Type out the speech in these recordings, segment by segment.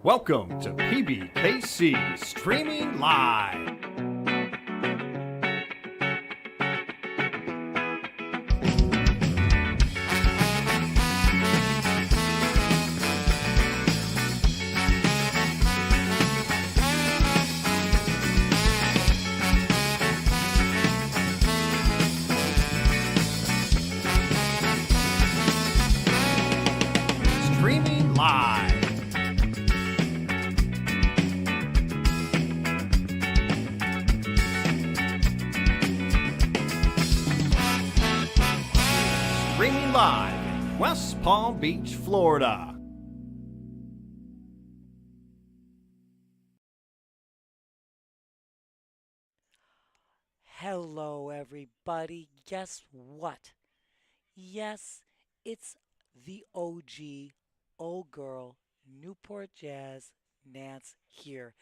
Welcome to PBKC Streaming Live. Streaming Live. Streaming live in West Palm Beach, Florida. Hello, everybody. Guess what? Yes, it's the OG, old girl, Newport Jazz, Nance here.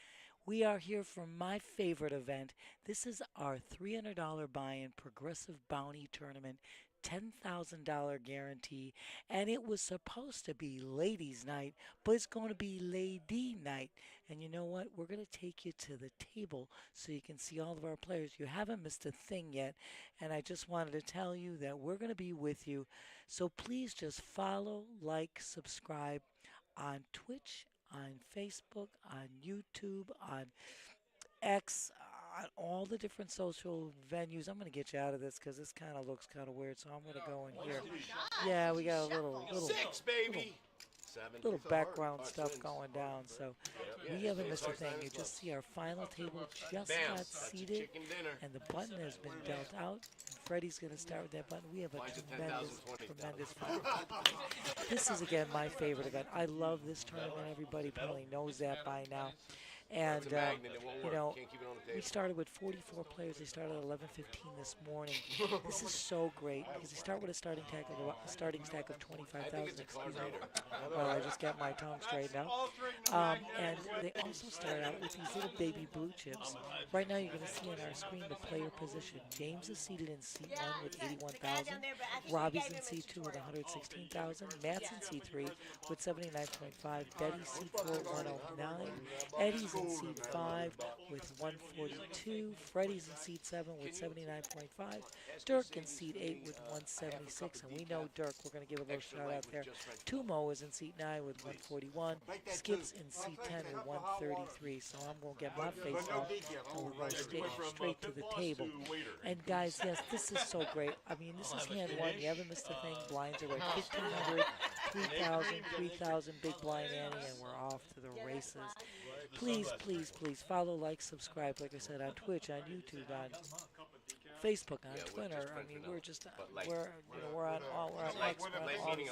We are here for my favorite event. This is our $300 buy-in progressive bounty tournament, $10,000 guarantee, and it was supposed to be ladies' night, but it's going to be lady night. And you know what? We're going to take you to the table so you can see all of our players. You haven't missed a thing yet, and I just wanted to tell you that we're going to be with you. So please just follow, like, subscribe on Twitch, on Facebook, on YouTube, on X, on all the different social venues. I'm going to get you out of this because this kind of looks kind of weird, so I'm going to go in here. Yeah, we got a little background stuff going down, so we haven't missed a thing. You just see our final table just got seated, and the button has been dealt out. Freddie's going to start with that button. We have a tremendous final table. This is, again, my favorite event. I love this tournament. Everybody probably knows that by now. And, you know, we started with 44 players. They started at 11:15 this morning. This is so great because they start with a starting stack of 25,000. Excuse me. Well, I just got my tongue straightened out. And they also start out with these little baby blue chips. Right now, you're going to see on our screen the player position. James is seated in seat 1 with 81,000. Robbie's in seat 2 with 116,000. Matt's in seat 3 with 79.5. Betty's seat 4 at 109. Eddie's in seat 5 with 142. Freddie's in seat 7 with 79.5. Dirk in seat 8 with 176. And we know Dirk, we're going to give a little shout out there. Tumo is in seat 9 with 141. Skip's in seat 10 with 133. So I'm going to get my face off and we're going to stay straight to the table. And guys, yes, this is so great. I mean, this is hand one. You haven't missed a thing. Blinds are at 1,500, 3,000, 3,000 big blind ante, and we're off to the races. Please, please, please follow, like, subscribe, like I said, on Twitch, on YouTube, on Facebook, on Twitter. I mean, we're just, we're on all, we're on X, we're on all these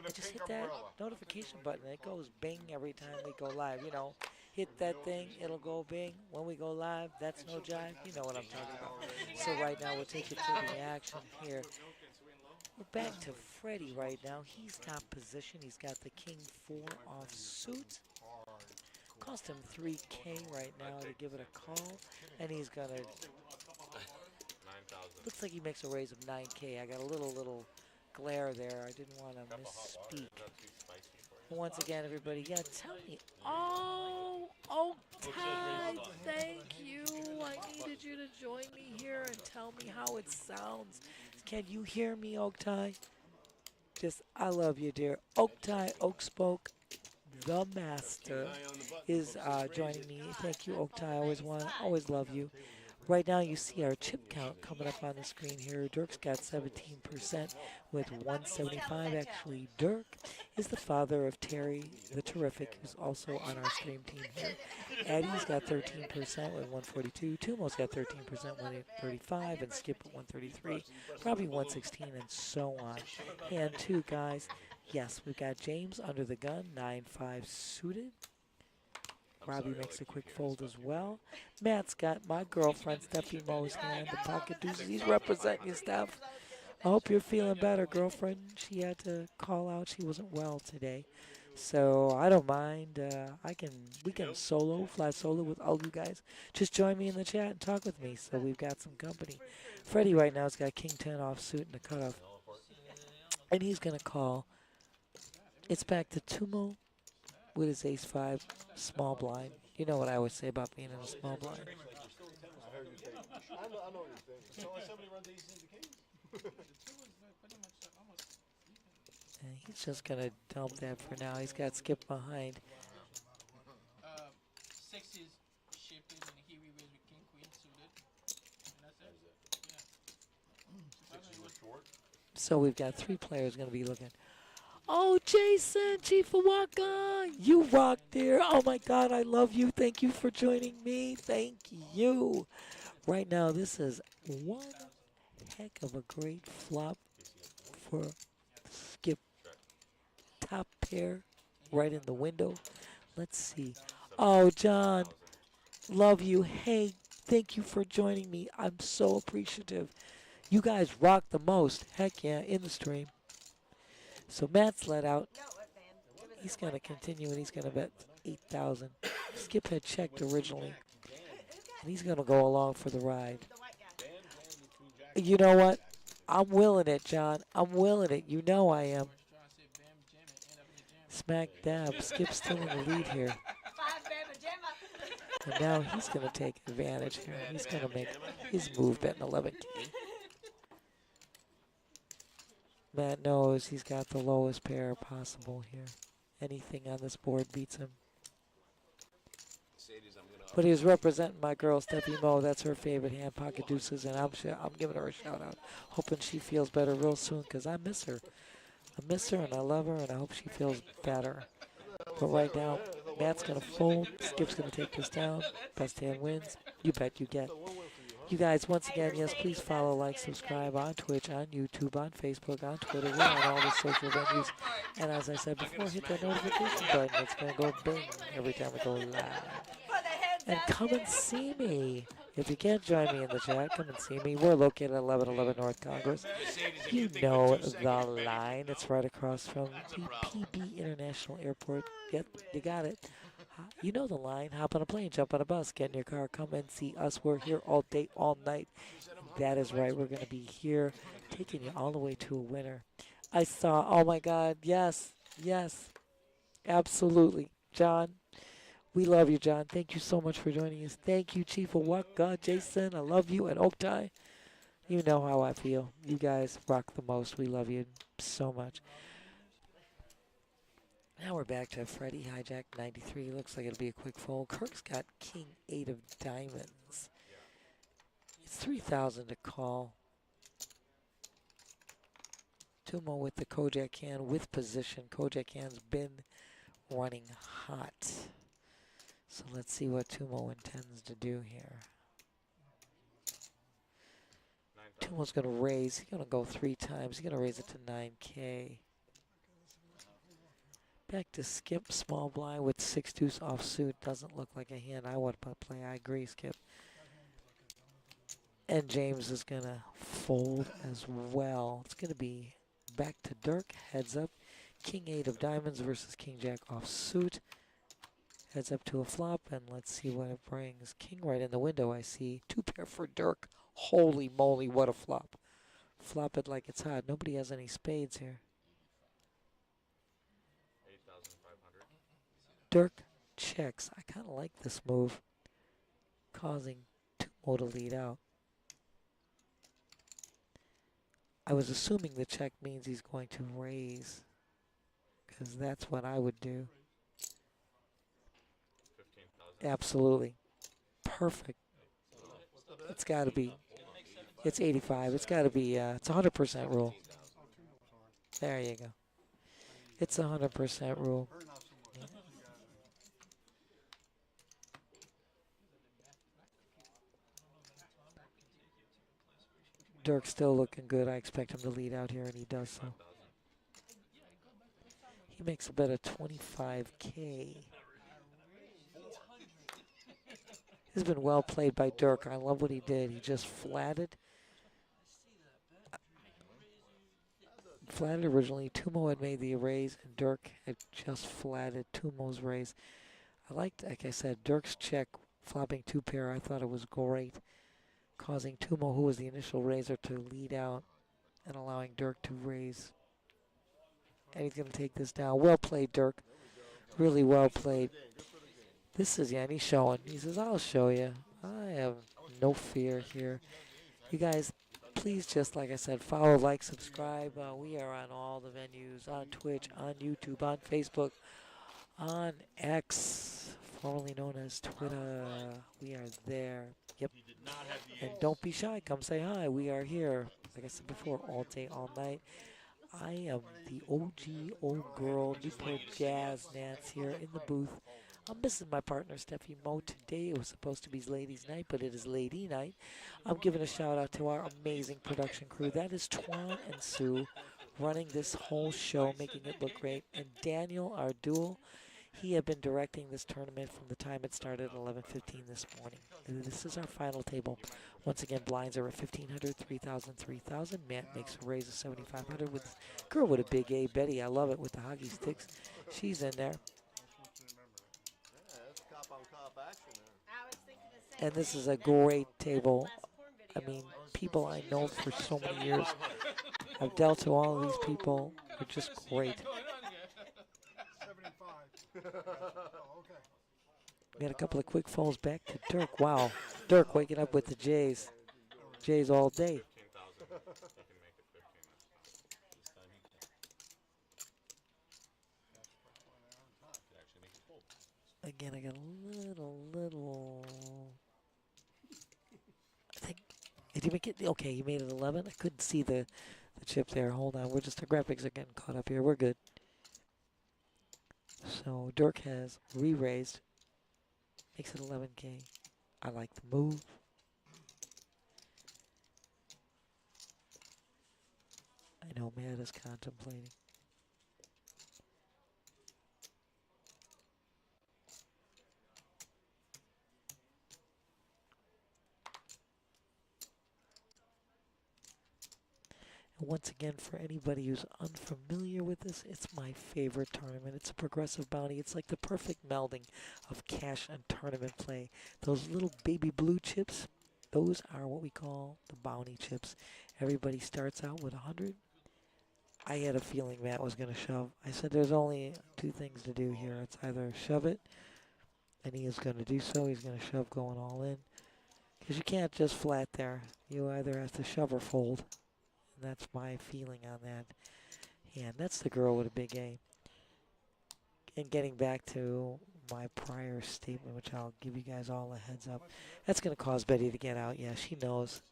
and just hit that notification button. It goes bing every time we go live. You know, hit that thing, it'll go bing. When we go live, that's no jive. You know what I'm talking about. So right now, we'll take you to the action here. We're back to Freddie right now. He's got position. He's got the King 4 off suit. Cost him $3K right now to give it a call, and he's gonna. Looks like he makes a raise of $9K. I got a little glare there. I didn't want to misspeak. But once again, everybody, yeah, tell me. Oh, Ty, thank you. I needed you to join me here and tell me how it sounds. Can you hear me, Oaktai? Just, I love you, dear. Oaktai, Oak Spoke, the master, is joining me. Thank you, Oaktai. Always love you. Right now, you see our chip count coming up on the screen here. Dirk's got 17% with 175. Actually, Dirk is the father of Terry, the Terrific, who's also on our stream team here. Eddie's got 13% with 142. Tumo's got 13% with 135, and Skip at 133. Robbie 116, and so on. And two guys. Yes, we've got James under the gun, 9-5 suited. Robbie makes a quick fold as well. Matt's got my girlfriend, Steffi Mo's hand, the pocket deuces. He's representing you, Steph. I hope you're feeling better, girlfriend. She had to call out. She wasn't well today. So I don't mind. We can fly solo with all you guys. Just join me in the chat and talk with me. So we've got some company. Freddie right now has got King 10 off suit and a cutoff. And he's going to call. It's back to Tumo with his ace-5 small blind. You know what I always say about being in a small blind. And he's just going to dump that for now. He's got Skip behind. So we've got 3 players going to be looking. Oh, Jason, Chief Waka, you rock there. Oh, my God, I love you. Thank you for joining me. Thank you. Right now, this is one heck of a great flop for Skip. Top pair right in the window. Let's see. Oh, John, love you. Hey, thank you for joining me. I'm so appreciative. You guys rock the most. Heck yeah, in the stream. So Matt's let out. He's going to continue and he's going to bet 8,000. Skip had checked originally. And he's going to go along for the ride. You know what? I'm willing it, John. I'm willing it. You know I am. Smack dab. Skip's still in the lead here. And now he's going to take advantage here. He's going to make his move betting 11K. Matt knows he's got the lowest pair possible here. Anything on this board beats him. But he was representing my girl, Steffi Mo. That's her favorite hand, pocket deuces, and I'm giving her a shout out. Hoping she feels better real soon because I miss her. I miss her and I love her and I hope she feels better. But right now, Matt's going to fold. Skip's going to take this down. Best hand wins. You bet you get. You guys, once again, yes, please follow, like, subscribe on Twitch, on YouTube, on Facebook, on Twitter. We're on all the social venues. And as I said before, hit that notification button. It's going to go bing every time we go live. And come and see me. If you can't join me in the chat, come and see me. We're located at 1111 North Congress. You know the line. It's right across from the PB International Airport. Yep, you got it. You know the line. Hop on a plane, jump on a bus, get in your car, come and see us. We're here all day, all night. That is right. We're going to be here taking you all the way to a winner. I saw, oh my God, yes, yes, absolutely. John, we love you, John. Thank you so much for joining us. Thank you, Chief of Waka, Jason, I love you, and Oaktai. You know how I feel. You guys rock the most. We love you so much. Now we're back to Freddie, hijack 93. Looks like it'll be a quick fold. Kirk's got King 8 of diamonds. It's 3,000 to call. Tumo with the Kojak hand with position. Kojak hand's been running hot. So let's see what Tumo intends to do here. Tumo's going to raise. He's going to go 3 times. He's going to raise it to 9K. Back to Skip, small blind with 6-2 offsuit. Doesn't look like a hand I would play. I agree, Skip. And James is going to fold as well. It's going to be back to Dirk, heads up. King 8 of diamonds versus King Jack offsuit. Heads up to a flop, and let's see what it brings. King right in the window, I see. 2 pair for Dirk. Holy moly, what a flop. Flop it like it's hot. Nobody has any spades here. Dirk checks. I kind of like this move, causing Tumo to lead out. I was assuming the check means he's going to raise, because that's what I would do. Absolutely. Perfect. It's got to be. It's 85. It's got to be. It's 100% rule. There you go. It's 100% rule. Yeah. Dirk's still looking good. I expect him to lead out here, and he does so. He makes a bet of 25K. This has been well played by Dirk. I love what he did. He just flatted. Flatted originally. Tumo had made the raise, and Dirk had just flatted Tumo's raise. I liked, like I said, Dirk's check flopping 2 pair. I thought it was great, causing Tumo, who was the initial raiser, to lead out and allowing Dirk to raise. And he's going to take this down. Well played, Dirk. Really well played. This is Yanni showing. He says, I'll show you. I have no fear here. You guys, please just, like I said, follow, like, subscribe. We are on all the venues, on Twitch, on YouTube, on Facebook, on X, formerly known as Twitter. We are there. Yep. And don't be shy. Come say hi. We are here. Like I said before, all day, all night. I am the OG old girl Newport Jazz Nance here in the booth. I'm missing my partner Steffi Mo today. It was supposed to be ladies' night, but it is lady night. I'm giving a shout out to our amazing production crew. That is Twan and Sue running this whole show, making it look great. And Daniel, our duel, he had been directing this tournament from the time it started at 11:15 this morning. This is our final table. Once again, blinds are at 1,500, 3,000, 3,000. Matt makes a raise of 7,500 with girl with a big A, Betty. I love it with the hockey sticks. She's in there. And this is a great table. I mean, people I know for so many years. I've dealt to all of these people. They're just great. We had a couple of quick falls back to Dirk. Wow. Dirk waking up with the Jays. Jays all day. Again, I got a little. I think. Did he make it? Okay, he made it 11. I couldn't see the chip there. Hold on. We're just, the graphics are getting caught up here. We're good. So Dirk has re-raised. Makes it 11K. I like the move. I know Matt is contemplating. And once again, for anybody who's unfamiliar with this, it's my favorite tournament. It's a progressive bounty. It's like the perfect melding of cash and tournament play. Those little baby blue chips, those are what we call the bounty chips. Everybody starts out with 100. I had a feeling Matt was going to shove. I said there's only two things to do here. It's either shove it, and he is going to do so. He's going to shove going all in. Because you can't just flat there. You either have to shove or fold. And that's my feeling on that. And that's the girl with a big A. And getting back to my prior statement, which I'll give you guys all a heads up, that's going to cause Betty to get out. Yeah, she knows.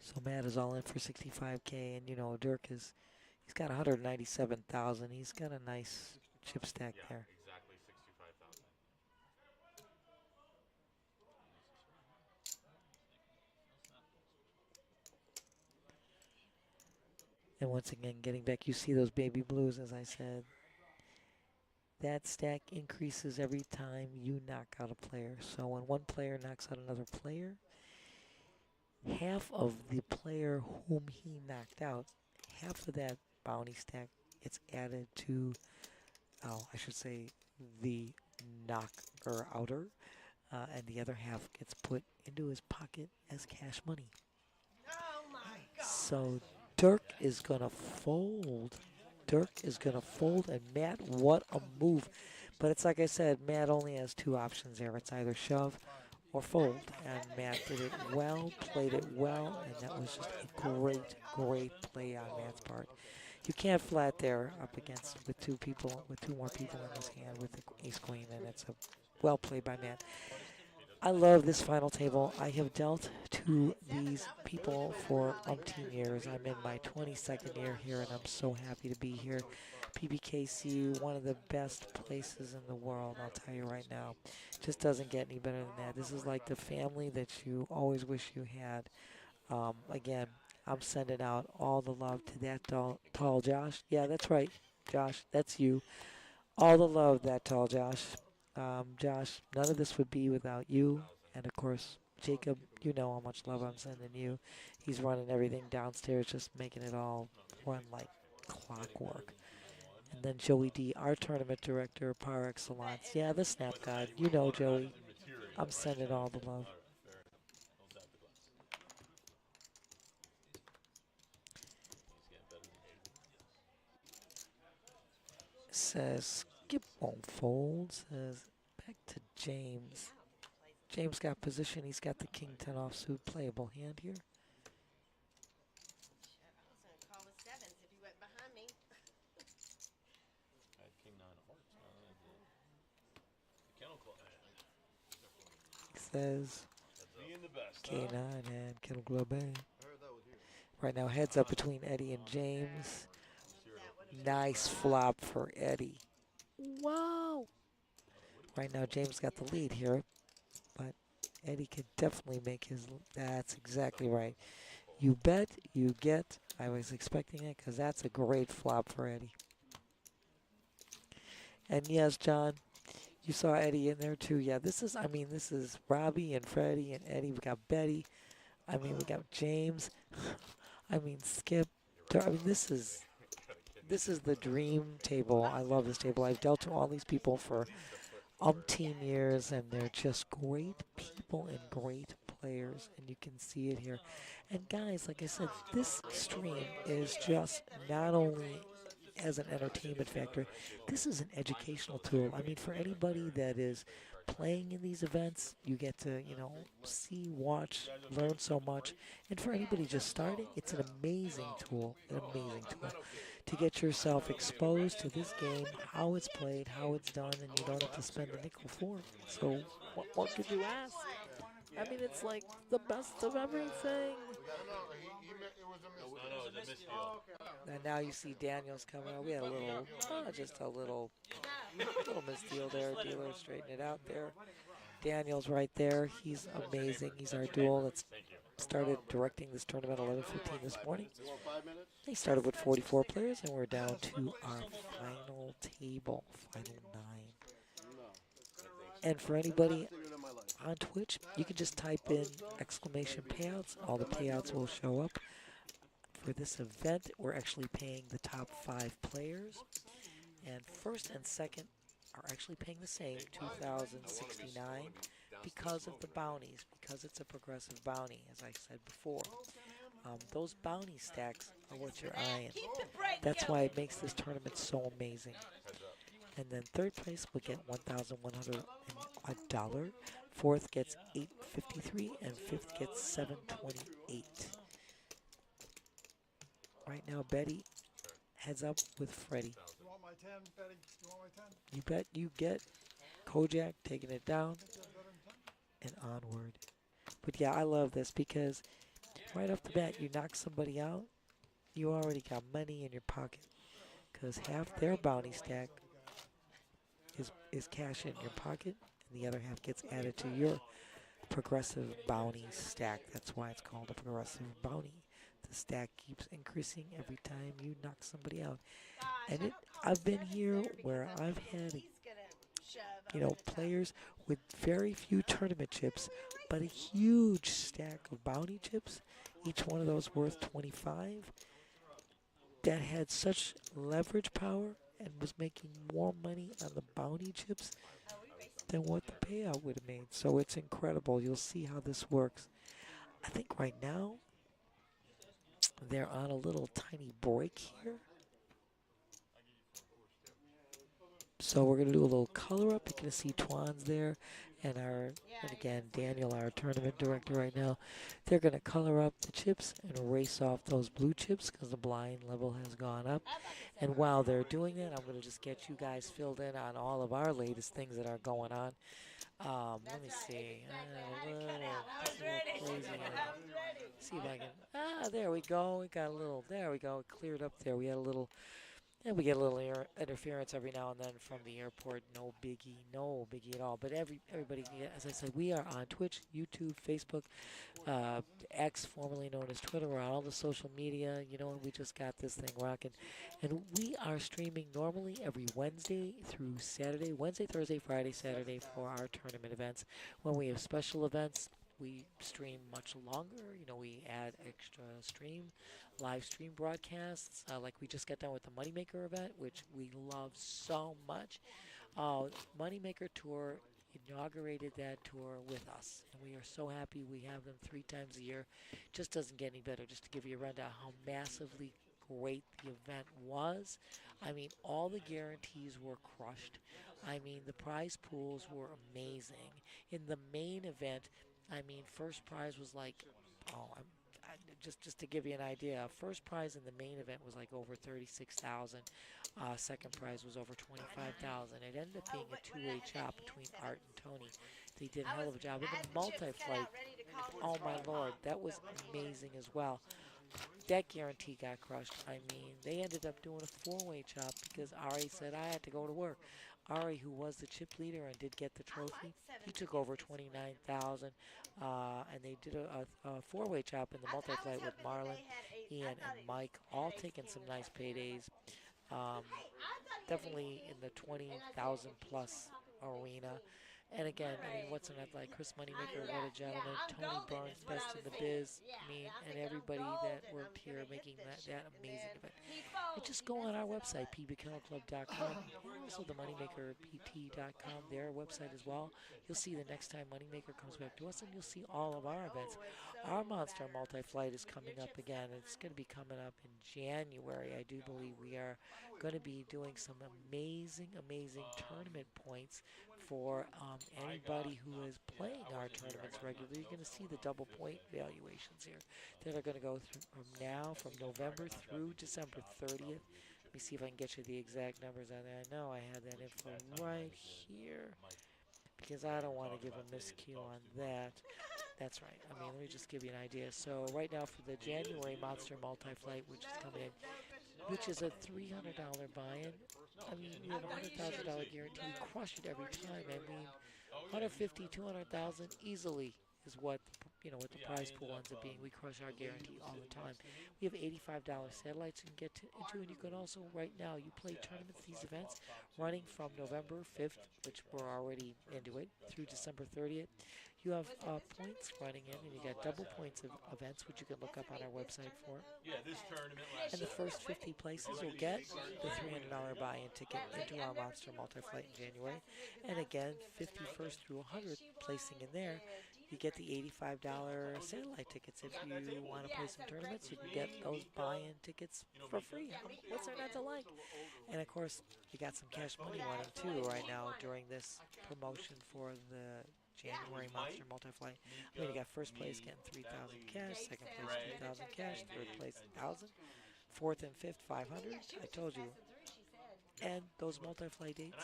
So Matt is all in for 65K, and you know Dirk is, he's got 197,000. He's got a nice chip stack there. And once again, getting back, you see those baby blues, as I said. That stack increases every time you knock out a player. So when one player knocks out another player, half of the player whom he knocked out, half of that bounty stack gets added to, oh, I should say, the knocker outer, and the other half gets put into his pocket as cash money. Oh my God. So Dirk is going to fold. Dirk is going to fold, and Matt, what a move. But it's like I said, Matt only has two options there. It's either shove or fold, and Matt did it well, played it well, and that was just a great, great play on Matt's part. You can't flat there up against with two more people in his hand with the ace-queen, and it's a well played by Matt. I love this final table. I have dealt to these people for umpteen years. I'm in my 22nd year here, and I'm so happy to be here. PBKC, one of the best places in the world, I'll tell you right now. Just doesn't get any better than that. This is like the family that you always wish you had. Again, I'm sending out all the love to that tall Josh. Yeah, that's right, Josh. That's you. All the love, that tall Josh. Josh, none of this would be without you. And of course, Jacob, you know how much love I'm sending you. He's running everything downstairs, just making it all run like clockwork. And then Joey D, our tournament director, par excellence. Yeah, the snap god. You know, Joey. I'm sending all the love. Says skip won't fold. Says back to James. James got position. He's got the king 10 offsuit playable hand here. Says K9 and Kennel Club A. Right now, heads up between Eddie and James. Nice flop for Eddie. Wow. Right now, James got the lead here, but Eddie could definitely make his. That's exactly right. You bet, you get. I was expecting it because that's a great flop for Eddie. And yes, John, you saw Eddie in there too. Yeah, this is, I mean, this is Robbie and Freddie and Eddie. We got Betty. I mean, we got James. I mean, Skip. I mean, this is the dream table. I love this table. I've dealt to all these people for umpteen years, and they're just great people and great players, and you can see it here. And guys, like I said, this stream is just not only as an entertainment factor, this is an educational tool. I mean, for anybody that is playing in these events, you get to, you know, see, watch, learn so much. And for anybody just starting, it's an amazing tool, to get yourself exposed to this game, how it's played, how it's done, and you don't have to spend a nickel for it. So what could you ask? I mean, it's like the best of everything. And now you see Daniels coming out. We had a little, just a little misdeal there. Dealer straighten it out there. Daniels right there. He's amazing. He's our duel that's started directing this tournament 11:15 this morning. They started with 44 players, and we're down to our final table, final 9. And for anybody on Twitch, you can just type in exclamation payouts. All the payouts will show up. For this event, we're actually paying the top 5 players. And first and second are actually paying the same, 2,069, because of the bounties, because it's a progressive bounty, as I said before. Those bounty stacks are what you're eyeing. That's why it makes this tournament so amazing. And then third place will get $1,100. Fourth gets $853, and fifth gets $728. Right now, Betty heads up with Freddie. You want my 10, Betty? You want my 10? You bet you get Kojak taking it down and onward. But yeah, I love this because right off the bat, you knock somebody out, you already got money in your pocket because half their bounty stack is cash in your pocket, and the other half gets added to your progressive bounty stack. That's why it's called a progressive bounty. The stack keeps increasing every time you knock somebody out. And I've been here where I've had, you know, players with very few tournament chips, but a huge stack of bounty chips, each one of those worth 25, that had such leverage power and was making more money on the bounty chips than what the payout would have made. So it's incredible. You'll see how this works. I think right now they're on a little tiny break here. So we're going to do a little color up. You're going to see Twan's there and again, Daniel, our tournament director right now. They're going to color up the chips and race off those blue chips because the blind level has gone up. And while they're doing that, I'm going to just get you guys filled in on all of our latest things that are going on. Let me see. A little crazy. See if I can. There we go. We got a little. There we go. It cleared up there. We had a little. And we get a little interference every now and then from the airport. No biggie at all. But everybody, as I said, we are on Twitch, YouTube, Facebook, X, formerly known as Twitter. We're on all the social media. You know, we just got this thing rocking. And we are streaming normally every Wednesday through Saturday. Wednesday, Thursday, Friday, Saturday for our tournament events. When we have special events, we stream much longer. You know, we add extra live stream broadcasts. Like we just got done with the Moneymaker event, which we love so much. Moneymaker Tour inaugurated that tour with us, and we are so happy. We have them 3 times a year. Just doesn't get any better. Just to give you a rundown how massively great the event was. I mean, all the guarantees were crushed. I mean, the prize pools were amazing. In the main event, I mean, first prize was like, oh, just to give you an idea, first prize in the main event was like over 36,000. Second prize was over 25,000. It ended up being a two-way chop between Art and Tony. They did a hell of a job. And the multi-flight, oh my lord, that was amazing as well. That guarantee got crushed. I mean, they ended up doing a four-way chop because Ari said I had to go to work. Ari, who was the chip leader and did get the trophy, he took over 29,000, and they did a four-way chop in the multi-flight with Marlon, Ian, and Mike, all taking some nice paydays. Um, Definitely in the 20,000 plus arena. And again, I mean, what's not like Chris Moneymaker, what a gentleman. Tony Burns, best in the biz. I mean, and everybody that worked here making that amazing event. And just go on our website, pbkclub.com, and also the moneymakerpt.com, their website as well. You'll see the next time Moneymaker comes back to us, and you'll see all of our events. Our Monster Multi-Flight is coming up again. It's going to be coming up in January. I do believe we are going to be doing some amazing, amazing tournament points for anybody who is playing our tournaments regularly. You're going to see the double point valuations here that are going to go through from November through December 30th. Let me see if I can get you the exact numbers on that. I know I had that info right here because I don't want to give a miscue on that. That's right. I mean, let me just give you an idea. So right now for the January Monster Multi-Flight, which is coming in, which is a $300 buy-in. I mean, we have a $100,000 guarantee. We crush it every time. I mean, 150, 200,000 easily is what what the prize pool ends up being. We crush our guarantee all the time. We have $85 satellites you can get into, and you can also right now you play tournaments, these events, running from November 5th, which we're already into it, through December 30th. You have points running in, and you got double points of events, which you can look up on our website for. And the first 50 places will get the $300 buy-in ticket into our Monster Multi-Flight in January. And again, 51st through 100 placing in there, you get the $85 satellite tickets. If you want to play some tournaments, you can get those buy-in tickets for free. What's there not to like? And of course, you got some cash money running too right now during this promotion for the January Monster Multi-Flight. I mean, you got first place getting 3,000 cash, second place 2,000 cash, third place 1,000, fourth and fifth 500. I told you. And those multi-flight dates,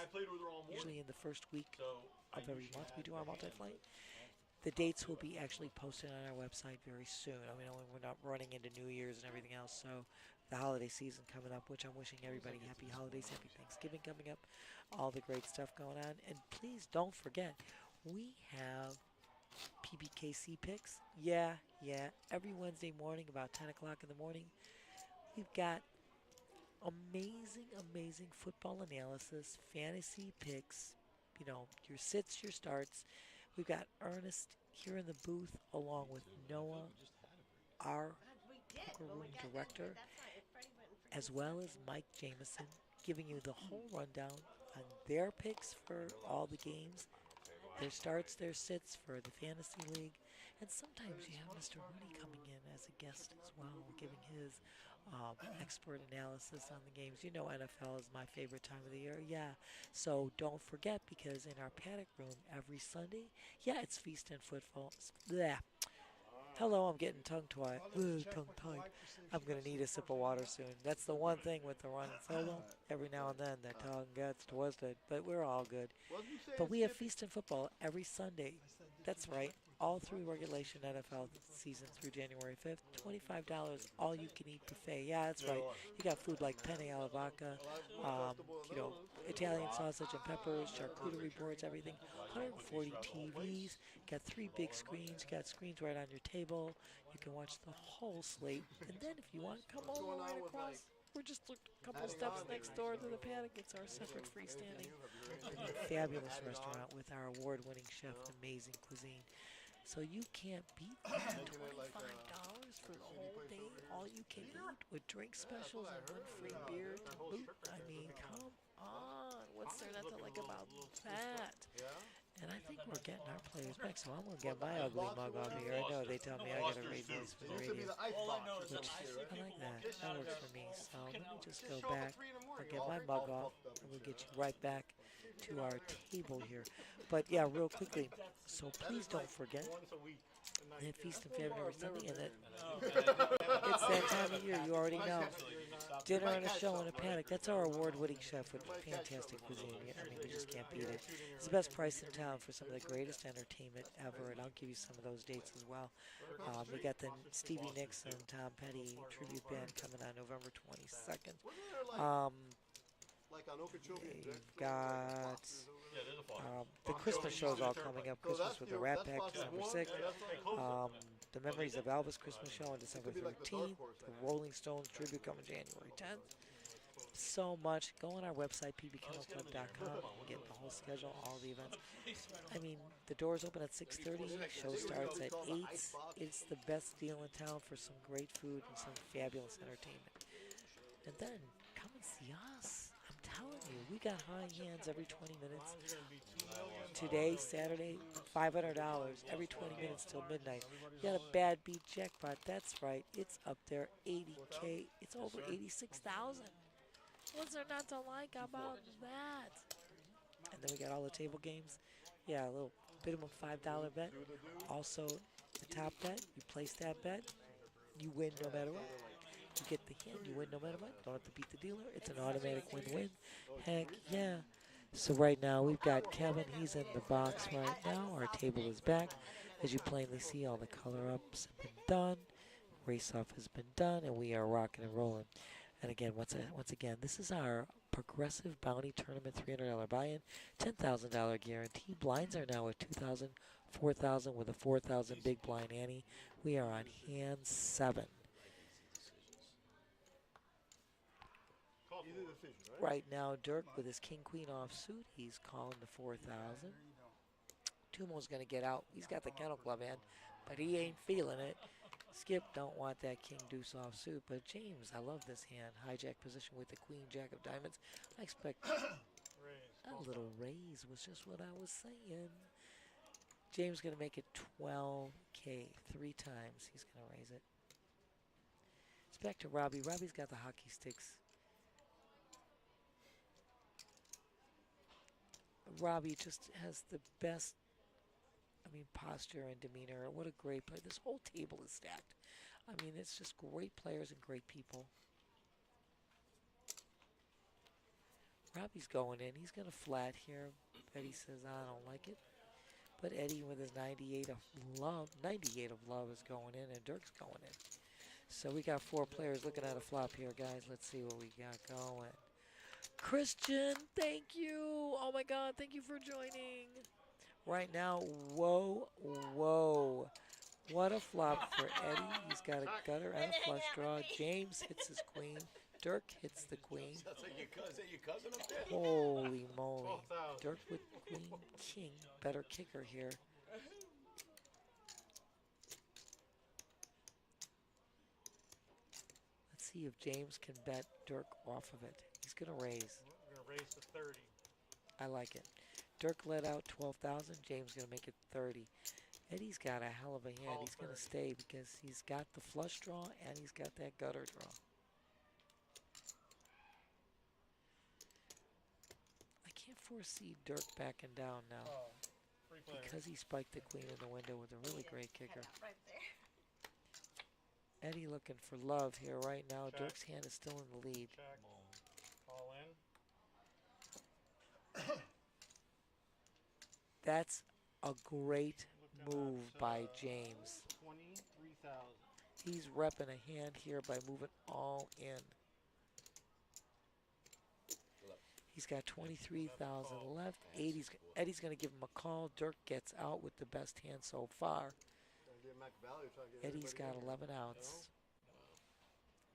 usually in the first week of every month we do our multi-flight. The dates will be actually posted on our website very soon. I mean, we're not running into New Year's and everything else, so the holiday season coming up, which I'm wishing everybody happy holidays, happy Thanksgiving coming up, all the great stuff going on. And please don't forget, we have PBKC picks. Yeah, every Wednesday morning about 10 o'clock in the morning, we've got amazing football analysis, fantasy picks, your sits, your starts. We've got Ernest here in the booth along with Noah, our poker room director, as well as Mike Jameson, giving you the whole rundown on their picks for all the games, their starts, their sits for the fantasy league, and sometimes you have Mr. Rooney coming in as a guest as well, giving his expert analysis on the games. You know NFL is my favorite time of the year. Yeah, so don't forget, because in our paddock room every Sunday, it's Feast and Football. Bleh. Hello, I'm getting tongue-tied. Tongue-tied. I'm going to need a sip of water soon. That's the one thing with the run solo. Every now and then the tongue gets twisted, but we're all good. But we have Feast and Football every Sunday. That's right. All through regulation NFL season through January 5th. $25 all-you-can-eat buffet. Yeah, that's right. You got food like penne alla vodka, Italian sausage and peppers, charcuterie boards, everything. 140 TVs. Got 3 big screens. Got screens right on your table. You can watch the whole slate. And then if you want, come over right across. We're just a couple steps next door to the paddock. It's our separate freestanding, fabulous restaurant with our award-winning chef, amazing cuisine. So you can't beat that. $25 for the whole day, all you can eat, with drink specials and 1 free beer to boot. I mean, come on. What's there not to like about that? And I think we're getting our players back, so I'm going to get my ugly mug off here. I know they tell me I got a great voice for the radio. Which, I like that. That works for me. So let me just go back. I'll get my mug off, and we'll get you right back to our table here. But yeah, real quickly. So please don't forget that Feast and Famine every Sunday, and that it's that time of year. You already know. Dinner and a show in a paddock. That's our award-winning chef with fantastic cuisine. I mean, we just can't beat it. It's the best price in town for some of the greatest entertainment ever, and I'll give you some of those dates as well. We got the Stevie Nicks and Tom Petty tribute band coming on November 22nd. They've got the Christmas shows all coming up. Christmas with the Rat Pack, December 6th. The Memories of Elvis Christmas show on December 13th. The Rolling Stones tribute coming January 10th. So much. Go on our website, pbkclub.com, and get the whole schedule, all the events. I mean, the doors open at 6:30. Show starts at 8. It's the best deal in town for some great food and some fabulous entertainment. And then come and see us. I'm telling you, we got high hands every 20 minutes. Today, Saturday, $500 every 20 minutes till midnight. We got a bad beat jackpot. That's right. It's up there, 80K. It's over 86,000. What's there not to like about that? And then we got all the table games. Yeah, a little minimum $5 bet. Also, the top bet. You place that bet, you win no matter what. You get the hand, you win no matter what. Don't have to beat the dealer. It's an automatic win-win. Heck yeah. So right now we've got Kevin. He's in the box right now. Our table is back. As you plainly see, all the color-ups have been done. Race-off has been done, and we are rocking and rolling. And again, once again, this is our Progressive Bounty Tournament $300 buy-in, $10,000 guarantee. Blinds are now at 2,000, 4,000 with a 4,000 big blind ante. We are on hand 7. Right now, Dirk with his king-queen offsuit, he's calling the 4,000. Tumo's going to get out. He's got the Kennel Club hand, but he ain't feeling it. Skip don't want that king deuce offsuit, but James, I love this hand. Hijack position with the queen jack of diamonds. I expect a little raise was just what I was saying. James going to make it 12K 3 times. He's going to raise it. It's back to Robbie. Robbie's got the hockey sticks. Robbie just has the best, posture and demeanor. What a great player. This whole table is stacked. I mean, it's just great players and great people. Robbie's going in. He's going to flat here. Eddie says, I don't like it. But Eddie with his 98 of love is going in, and Dirk's going in. So we got 4 players looking at a flop here, guys. Let's see what we got going. Christian, thank you. Oh my God, thank you for joining. Right now, whoa. What a flop for Eddie. He's got a gutter and a flush draw. James hits his queen. Dirk hits the queen. Holy moly. Dirk with queen, king. Better kicker here. Let's see if James can bet Dirk off of it. He's going to raise. We're going to raise to 30. I like it. Dirk let out 12,000. James going to make it 30. Eddie's got a hell of a hand. He's going to stay because he's got the flush draw and he's got that gutter draw. I can't foresee Dirk backing down now because he spiked the queen in the window with a really great kicker. Eddie looking for love here right now. Check. Dirk's hand is still in the lead. Check. Call in. That's a great move by James. 23,000. He's repping a hand here by moving all in. He's got 23,000 left. Eddie's going to give him a call. Dirk gets out with the best hand so far. Eddie's got 11 outs.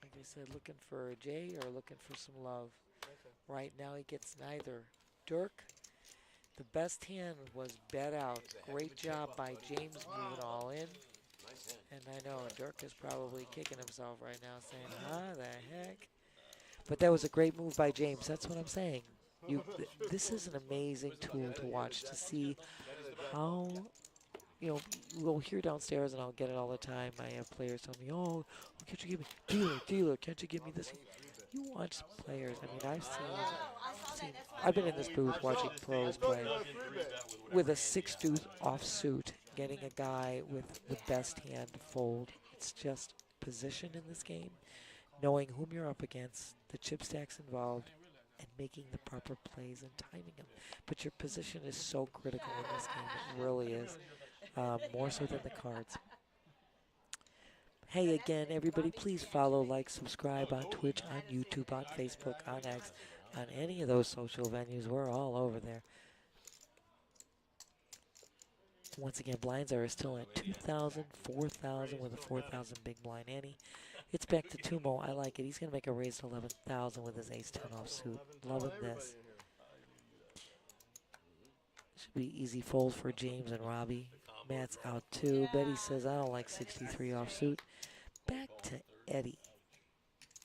Like I said, looking for a J or looking for some love. Right now he gets neither. Dirk, the best hand was bet out. Great job by James moving all in. And I know Dirk is probably kicking himself right now saying, the heck? But that was a great move by James. That's what I'm saying. This is an amazing tool to watch to see how, you know, we'll hear downstairs, and I'll get it all the time. I have players tell me, "Oh, can't you give me dealer? Can't you give me this?" You watch players. I mean, I've been in this booth watching pros play with a 6-deuce offsuit, getting a guy with the best hand to fold. It's just position in this game, knowing whom you're up against, the chip stacks involved, and making the proper plays and timing them. But your position is so critical in this game. It really is. More so than the cards. Hey again, everybody, please follow, like, subscribe on Twitch, on YouTube, on Facebook, on X, on any of those social venues. We're all over there. Once again, blinds are still at 2,000, 4,000 with a 4,000 big blind ante. It's back to Tumo. I like it. He's going to make a raise to 11,000 with his ace-10 offsuit. Loving this. Should be easy fold for James and Robbie. Matt's out too. Betty says, I don't like 63 offsuit. Back to Eddie.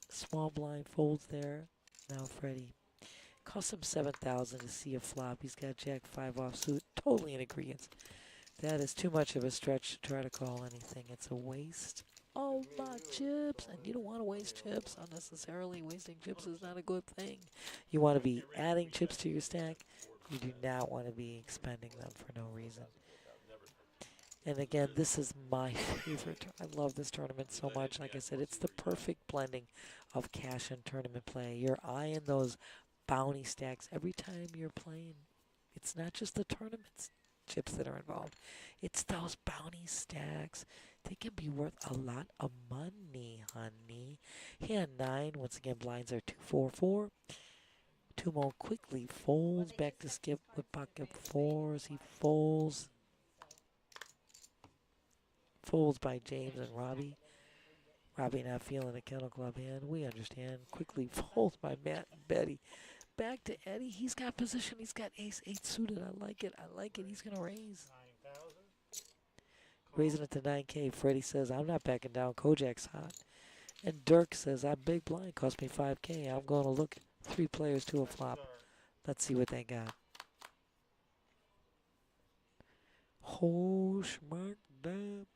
Small blind folds there. Now Freddie. Cost him 7,000 to see a flop. He's got Jack 5 offsuit. Totally in agreement. That is too much of a stretch to try to call anything. It's a waste of my chips. And you don't want to waste chips unnecessarily. Wasting chips is not a good thing. You want to be adding chips to your stack. You do not want to be expending them for no reason. And again, this is my favorite. I love this tournament so much. Like I said, it's the perfect blending of cash and tournament play. You're eyeing those bounty stacks every time you're playing. It's not just the tournaments chips that are involved. It's those bounty stacks. They can be worth a lot of money, honey. Hand 9. Once again, blinds are 2-4-4. Tumo quickly folds back to Skip with pocket 4s. He folds. Folds by James and Robbie. Robbie not feeling a Kennel Club hand. We understand. Quickly folds by Matt and Betty. Back to Eddie. He's got position. He's got ace-8 suited. I like it. I like it. He's going to raise. 9,000. Raising it to 9K. Freddie says, I'm not backing down. Kojak's hot. And Dirk says, I'm big blind. Cost me 5K. I'm going to look 3 players to a flop. Let's see what they got. Oh, smart damn.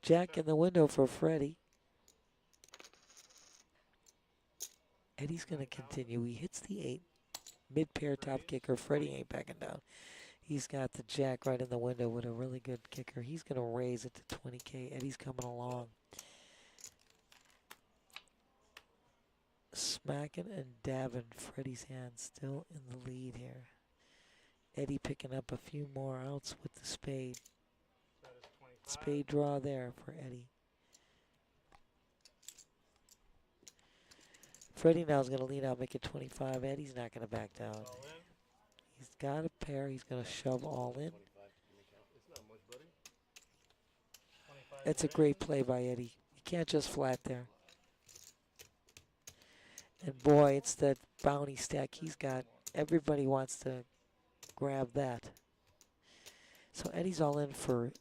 Jack in the window for Freddie. Eddie's going to continue. He hits the 8. Mid-pair top kicker. Freddie ain't backing down. He's got the Jack right in the window with a really good kicker. He's going to raise it to 20K. Eddie's coming along. Smacking and dabbing. Freddie's hand still in the lead here. Eddie picking up a few more outs with the spade. Spade draw there for Eddie. Freddie now is going to lead out, make it 25. Eddie's not going to back down. He's got a pair. He's going to shove all in. It's a great play by Eddie. You can't just flat there. And boy, it's that bounty stack he's got. Everybody wants to grab that. So Eddie's all in for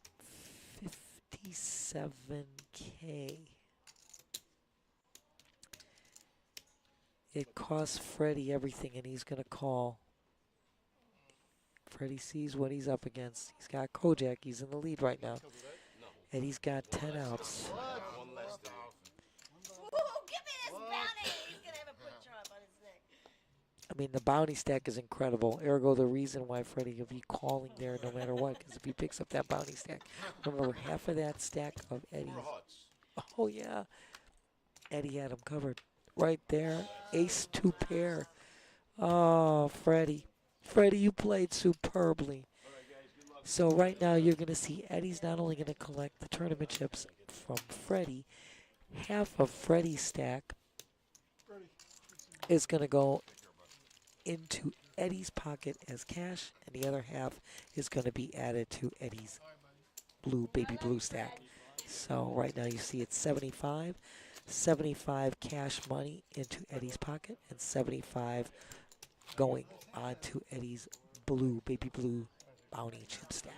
57K. It costs Freddie everything, and he's going to call. Freddie sees what he's up against. He's got Kojak. He's in the lead right now. And he's got 10 outs. I mean, the bounty stack is incredible. Ergo, the reason why Freddie will be calling there no matter what, because if he picks up that bounty stack, remember half of that stack of Eddie's. Oh, yeah. Eddie had him covered. Right there. Ace 2 pair. Oh, Freddie. Freddie, you played superbly. So right now you're going to see Eddie's not only going to collect the tournament chips from Freddie, half of Freddie's stack is going to go into Eddie's pocket as cash, and the other half is going to be added to Eddie's baby blue stack. So right now you see it's 75 cash money into Eddie's pocket, and 75 going onto Eddie's baby blue bounty chip stack.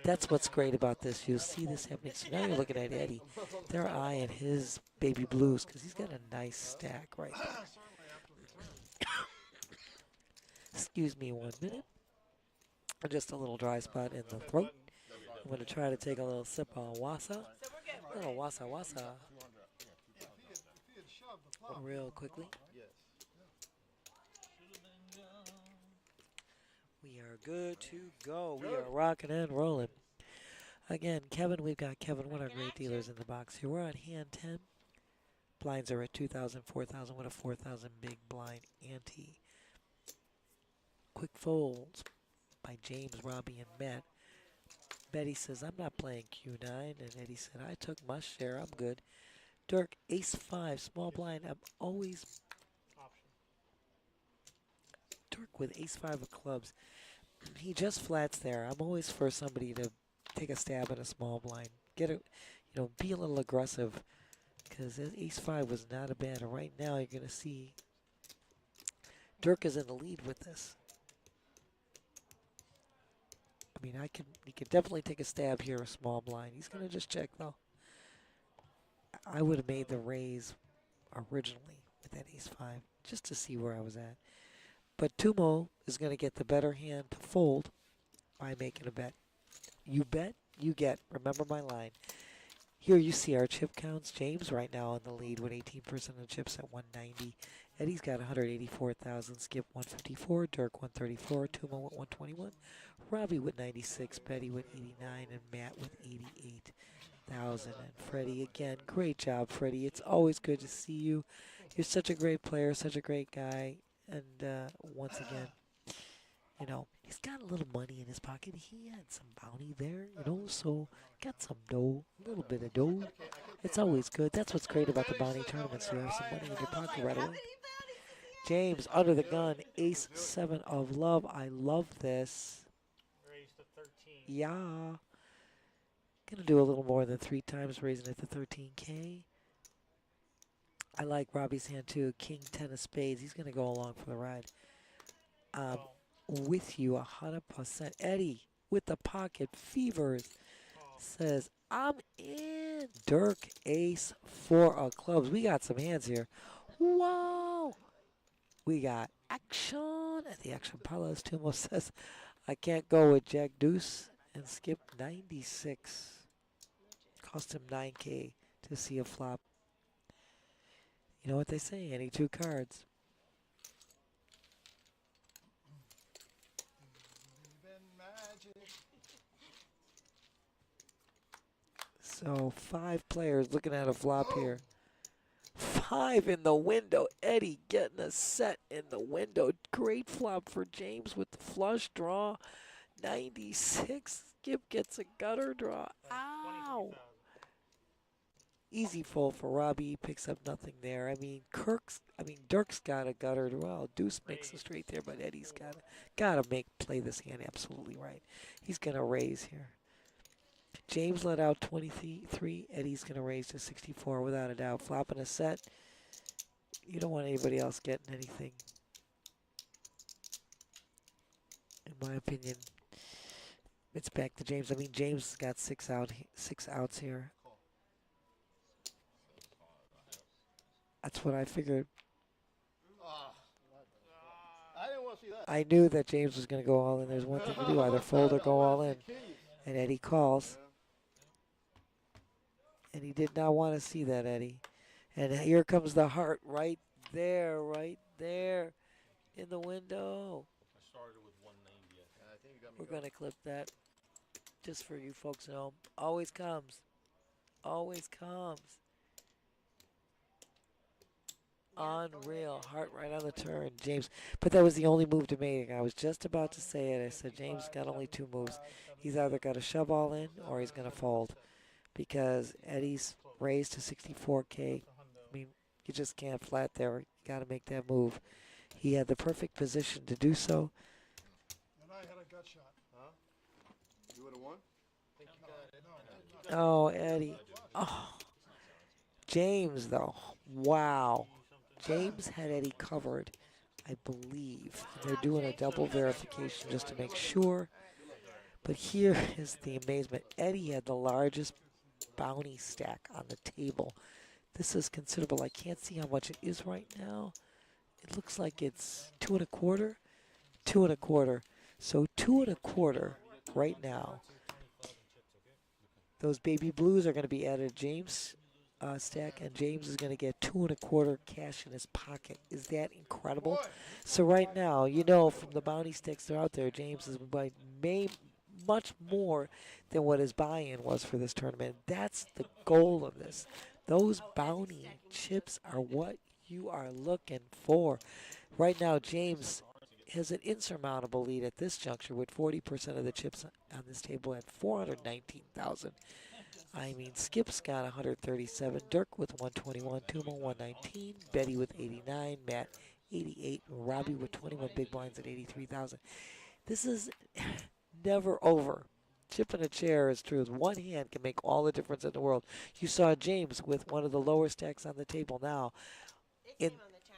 That's what's great about this. You'll see this happening. So now you're looking at Eddie. They're eyeing his baby blues because he's got a nice stack right there. Excuse me 1 minute. Just a little dry spot in the throat. I'm going to try to take a little sip of wasa. A little wasa wasa If he had shoved the flop, real quickly. We are good to go. We are rocking and rolling. Again, Kevin, we've got Kevin, one of our great dealers in the box here. We're on hand 10. Blinds are at 2,000, 4,000 with a 4,000 big blind ante. Quick folds by James, Robbie, and Matt. Betty says, I'm not playing Q9. And Eddie said, I took my share. I'm good. Dirk, ace 5, small blind. I'm always Option. Dirk with ace 5 of clubs. He just flats there. I'm always for somebody to take a stab at a small blind. Get it, be a little aggressive. Because ace 5 was not a bad. And right now, you're going to see Dirk is in the lead with this. I mean, he could definitely take a stab here, a small blind. He's going to just check, though. I would have made the raise originally with that ace 5, just to see where I was at. But Tumo is going to get the better hand to fold by making a bet. You bet, you get. Remember my line. Here you see our chip counts. James right now in the lead with 18% of chips at 190. Eddie's got 184,000. Skip 154. Dirk 134. Tumo with 121. Robbie with 96. Betty with 89. And Matt with 88,000. And Freddie again. Great job, Freddie. It's always good to see you. You're such a great player, such a great guy. And once again, he's got a little money in his pocket. He had some bounty there, so got some dough, a little bit of dough. It's always good. That's what's great about the bounty tournaments. You have some money in your pocket right away. James, under the gun, ace 7 of love. I love this. Raised to 13. Yeah. Gonna do a little more than 3 times, raising it to 13K. I like Robbie's hand too. King 10 of spades. He's gonna go along for the ride. With you 100%. Eddie with the pocket fevers says, I'm in. Dirk, ace 4 of clubs. We got some hands here. Wow. We got action at the action palace. Tumo says, I can't go with Jack Deuce and skip 96. Cost him 9K to see a flop. You know what they say, any 2 cards. So 5 players looking at a flop here. 5 in the window. Eddie getting a set in the window. Great flop for James with the flush draw. 96. Skip gets a gutter draw. Ow. Easy fold for Robbie. Picks up nothing there. Dirk's got a gutter draw. Deuce makes a straight there, but Eddie's gotta play this hand absolutely right. He's gonna raise here. James let out 23. Eddie's going to raise to 64 without a doubt. Flopping a set. You don't want anybody else getting anything. In my opinion, it's back to James. James got 6 outs here. That's what I figured. I didn't want to see that. I knew that James was going to go all in. There's one thing to do, either fold or go all in. And Eddie calls. And he did not want to see that, Eddie. And here comes the heart right there in the window. I started with 190. I think you got me. We're going to clip that just for you folks at home. Always comes. Always comes. Unreal. Heart right on the turn. James. But that was the only move to make. I was just about to say it. I said, James got only 2 moves. He's either got to shove all in or he's going to fold. Because Eddie's raised to 64K. You just can't flat there. You got to make that move. He had the perfect position to do so. And I had a gut shot. Huh? You would have won? Oh, Eddie. Oh. James, though. Wow. James had Eddie covered, I believe. And they're doing a double verification just to make sure. But here is the amazement. Eddie had the largest bounty stack on the table. This is considerable. I can't see how much it is right now. It looks like it's 2 1/4. 2 1/4. So 2 1/4 right now Those baby blues are going to be added to James' stack, and James is going to get 2.25 cash in his pocket. Is that incredible? So right now, you know from the bounty sticks that are out there, James is by much more than what his buy-in was for this tournament. That's the goal of this. Those bounty chips are what you are looking for. Right now, James has an insurmountable lead at this juncture with 40% of the chips on this table at 419,000. I mean, Skip's got 137, Dirk with 121, Tumo 119, Betty with 89, Matt 88, and Robbie with 21 big blinds at 83,000. This is never over. Chipping a chair is true. One hand can make all the difference in the world. You saw James with one of the lower stacks on the table now in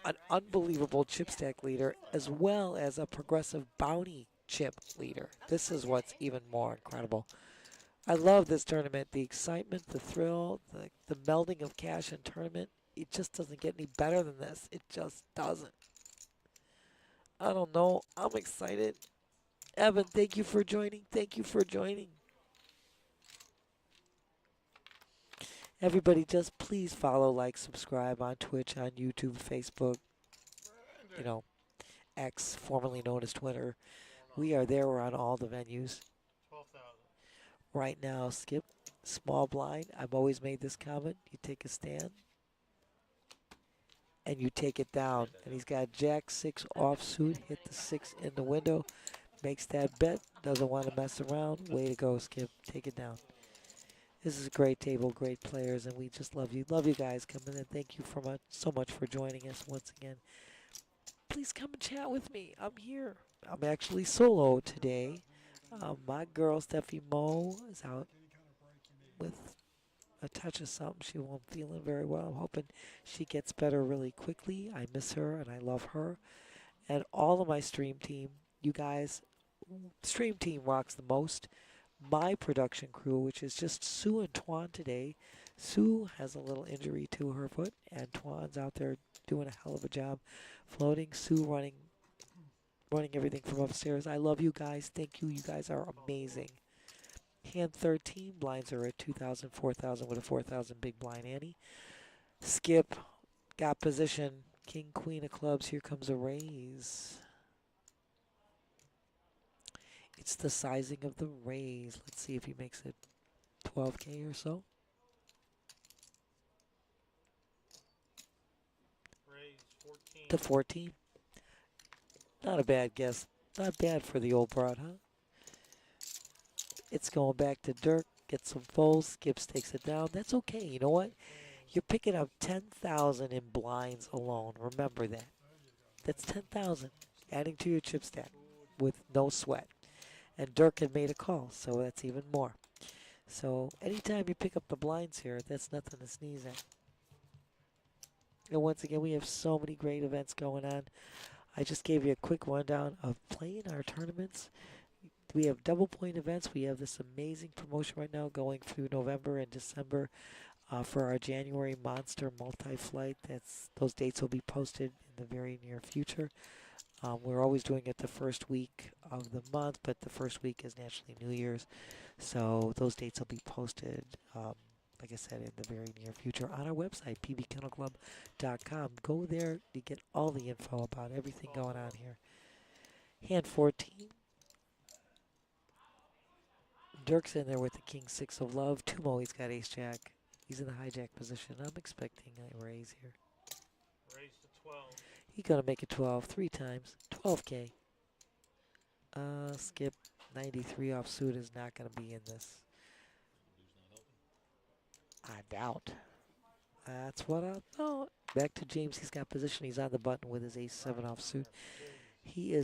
an unbelievable chip stack leader as well as a progressive bounty chip leader. This is what's even more incredible. I love this tournament. The excitement, the thrill, the melding of cash and tournament. It just doesn't get any better than this. It just doesn't. I don't know. I'm excited. Evan, thank you for joining. Thank you for joining. Everybody, just please follow, like, subscribe on Twitch, on YouTube, Facebook, you know, X, formerly known as Twitter. We are there. We're on all the venues. 12,000. Right now, Skip, small blind. I've always made this comment. You take a stand and you take it down. And he's got Jack 6 offsuit, hit the 6 in the window, makes that bet, doesn't want to mess around. Way to go, Skip. Take it down. This is a great table, great players, and we just love you. Love you guys coming in. Thank you so much for joining us once again. Please come and chat with me. I'm here. I'm actually solo today. My girl, Steffi Mo, is out with a touch of something. She won't feeling very well. I'm hoping she gets better really quickly. I miss her, and I love her. And all of my stream team, you guys, stream team rocks the most. My production crew, which is just Sue and Twan today. Sue has a little injury to her foot, and Twan's out there doing a hell of a job floating. Sue running everything from upstairs. I love you guys. Thank you. You guys are amazing. Hand 13, blinds are at 2,000, 4,000 with a 4,000 big blind ante. Skip got position. King, queen of clubs. Here comes a raise. It's the sizing of the raise. Let's see if he makes it 12K or so. Raise 14. To 14. Not a bad guess. Not bad for the old broad, huh? It's going back to Dirk. Get some folds. Skips takes it down. That's okay. You know what? You're picking up 10,000 in blinds alone. Remember that. That's 10,000 adding to your chip stack with no sweat. And Dirk had made a call, so that's even more. So anytime you pick up the blinds here, that's nothing to sneeze at. And once again, we have so many great events going on. I just gave you a quick rundown of playing our tournaments. We have double point events. We have this amazing promotion right now going through November and December for our January Monster Multi-Flight. Those dates will be posted in the very near future. We're always doing it the first week of the month, but the first week is naturally New Year's. So those dates will be posted, like I said, in the very near future on our website, pbkennelclub.com. Go there to get all the info about everything going on here. Hand 14. Dirk's in there with the King 6 of love. Tumo, he's got ace-jack. He's in the hijack position. I'm expecting a raise here. Raise to 12. He's going to make it 12 3 times. 12K. Skip 93 offsuit is not going to be in this. I doubt. That's what I thought. Back to James. He's got position. He's on the button with his ace-7 offsuit. He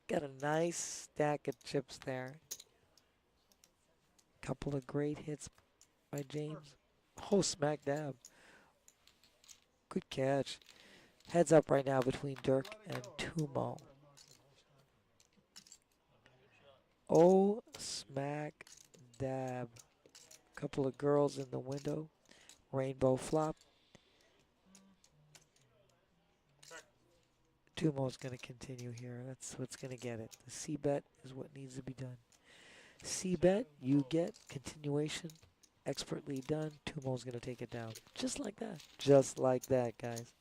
got a nice stack of chips there. Couple of great hits by James. Oh, smack dab. Good catch. Heads up right now between Dirk and Tumo. Oh, smack dab. Couple of girls in the window. Rainbow flop. Tumo's going to continue here. That's what's going to get it. The C bet is what needs to be done. C-bet, you get continuation, expertly done. Tumo's going to take it down. Just like that. Just like that, guys.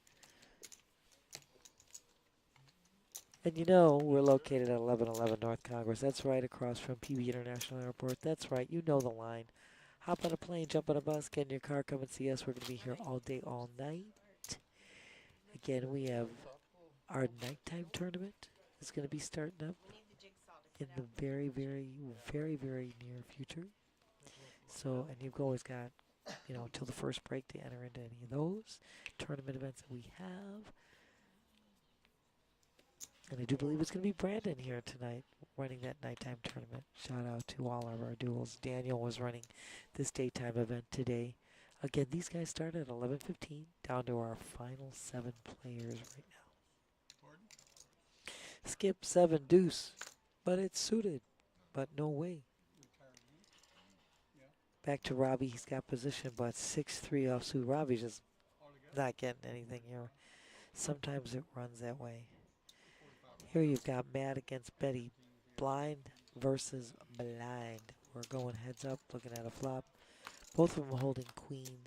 And you know, we're located at 1111 North Congress. That's right across from PB International Airport. That's right, you know the line. Hop on a plane, jump on a bus, get in your car, come and see us. We're going to be here all day, all night. Again, we have our nighttime tournament. It's going to be starting up in the very, very, very, very near future. So, and you've always got, you know, till the first break to enter into any of those tournament events that we have. And I do believe it's going to be Brandon here tonight running that nighttime tournament. Shout out to all of our duels. Daniel was running this daytime event today. Again, these guys started at 11:15 down to our final 7 players right now. Skip 7 deuce, but it's suited, but no way. Back to Robbie, he's got position, but 6-3 offsuit. Robbie's just not getting anything here. Sometimes it runs that way. Here you've got Matt against Betty. Blind versus blind. We're going heads up, looking at a flop. Both of them holding queen.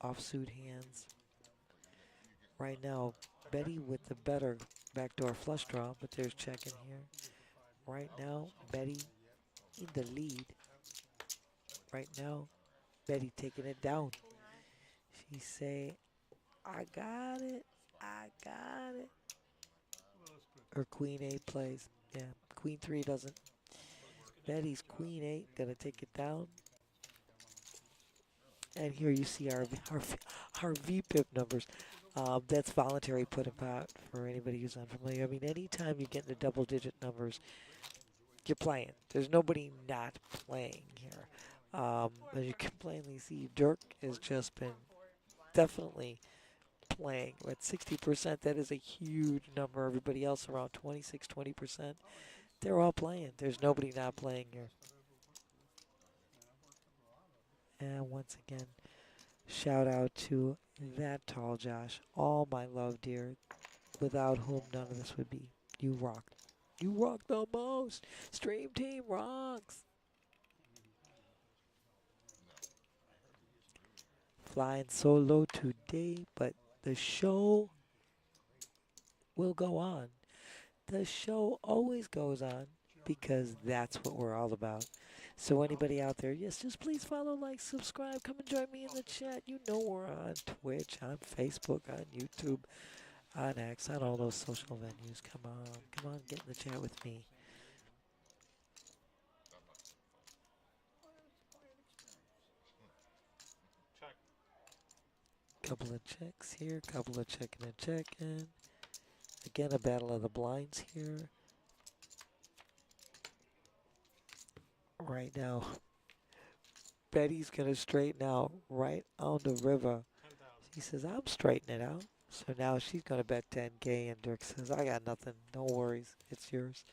Offsuit hands. Right now, Betty with the better backdoor flush draw, but there's checking here. Right now, Betty in the lead. Right now, Betty taking it down. She say, I got it. I got it. Her queen 8 plays. Yeah, queen 3 doesn't. Betty's queen 8 gonna take it down. And here you see our VPIP numbers. That's voluntary put apart for anybody who's unfamiliar. I mean, anytime you get into double-digit numbers, you're playing. There's nobody not playing here. As you can plainly see, Dirk has just been definitely playing. At 60%, that is a huge number. Everybody else around 26, 20%. They're all playing. There's nobody not playing here. And once again, shout out to that tall Josh. All my love, dear, without whom none of this would be. You rock. You rock the most. Stream Team rocks. Flying solo today, but the show will go on. The show always goes on because that's what we're all about. So anybody out there, yes, just please follow, like, subscribe. Come and join me in the chat. You know we're on Twitch, on Facebook, on YouTube, on X, on all those social venues. Come on, get in the chat with me. Check. Couple of checks here, couple of checking and checking. Again, a battle of the blinds here. Right now, Betty's going to straighten out right on the river. 10,000. She says, I'm straightening it out. So now she's going to bet 10K, and Dirk says, I got nothing. No worries. It's yours.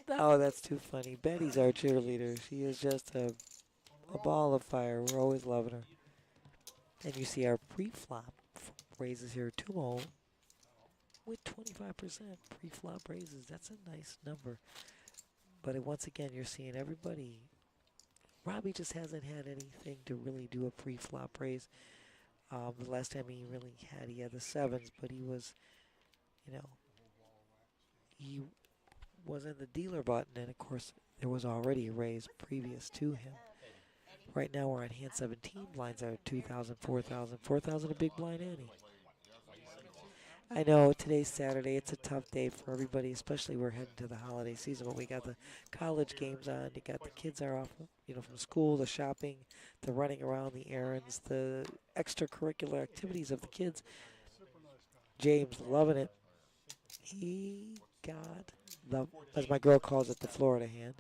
Oh, that's too funny. Betty's our cheerleader. She is just a ball of fire. We're always loving her. And you see our pre-flop raises here. Tumo with 25% pre-flop raises. That's a nice number. But once again, you're seeing everybody. Robbie just hasn't had anything to really do a pre-flop raise. The last time he really had, he had the 7s, but he was, you know, he was in the dealer button, and of course, there was already a raise previous to him. Right now, we're on hand 17. Blinds are 2,000, 4,000, 4,000 a big blind ante. I know today's Saturday. It's a tough day for everybody, especially we're heading to the holiday season. But we got the college games on. You got the kids are off, you know, from school, the shopping, the running around, the errands, the extracurricular activities of the kids. James loving it. He got the, as my girl calls it, the Florida hand.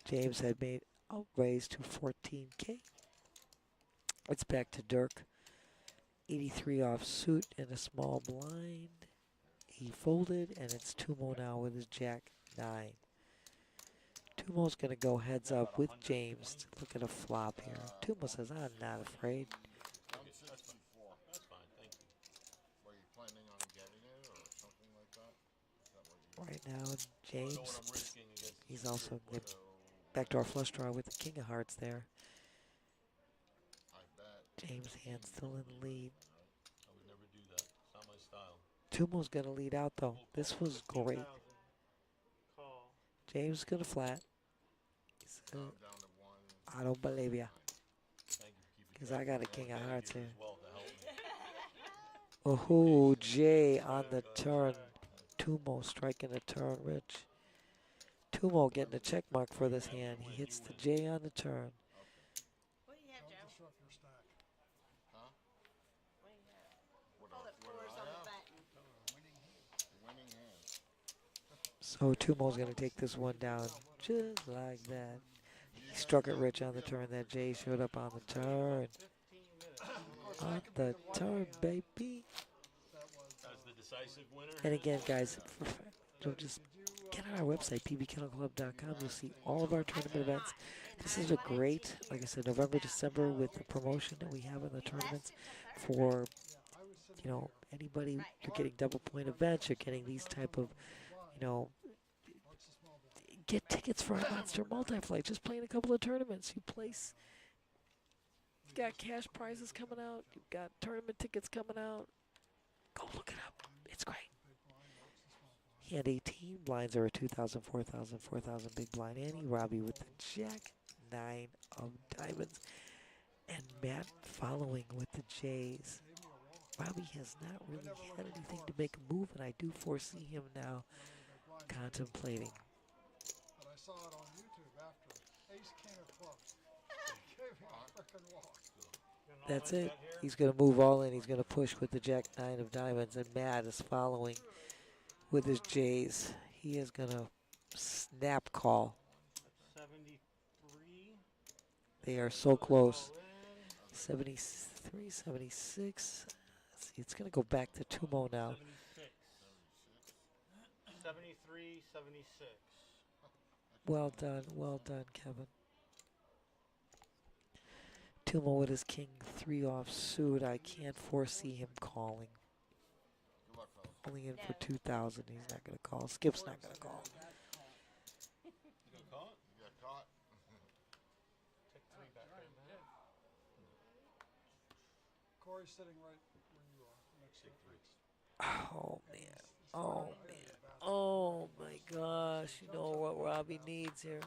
James had made a raise to 14K. It's back to Dirk. 83 off suit and a small blind. He folded, and it's Tumo now with his Jack 9. Tumo's going to go heads up with James to look at a flop here. Tumo says, I'm not afraid. right now. James, he's also good. Backdoor flush draw with the king of hearts there. James' hand still in the lead. I would never do that. It's not my style. Tumo's going to lead out, though. This was great. 15,000. Call. James is going to flat. He said, I don't believe ya. Because I got a king of hearts here. Oh, Jay on the turn. Tumo striking a turn, Rich. Tumo getting a check mark for this hand. He hits the J on the turn. What do you have, Don't Joe? disrupt your stack. What do you have? Oh, the fours on the button. Winning hand. So Tumo's going to take this one down just like that. He struck it rich on the turn. That J showed up on the turn. 15 minutes. On the turn, baby. As the decisive winner. And again, guys, just get on our website, pbkennelclub.com. You'll see all of our tournament events. This is a great, like I said, November, December with the promotion that we have in the tournaments for, you know, anybody. You're getting double point events. You're getting these type of, you know, get tickets for our Monster Multi-Flight. Just playing a couple of tournaments. You place. You've got cash prizes coming out. You've got tournament tickets coming out. Go look it up. It's great. Hand 18. Blinds are a 2,000, 4,000, 4,000 big blind ante. Robbie with the Jack 9 of diamonds. And Matt following with the J's. Robbie has not really had anything to make a move, and I do foresee him now contemplating. But I saw it on YouTube after Ace King of Clubs. He gave me a frickin' walk. That's it. He's going to move all in. He's going to push with the Jack 9 of diamonds, and Matt is following with his J's. He is going to snap call. 73. They are so close. 73, 76. Let's see, it's going to go back to Tumo now. 76. 73, 76. Well done, Kevin. Tumo with his king 3 off suit. I can't foresee him calling. Only in for 2,000. He's not going to call. Skip's not going to call. You got caught? You got caught. Take 3 back there, man. Corey's sitting right where you are, next to the Oh, man. Oh, man. Oh, my gosh. You know what Robbie needs here.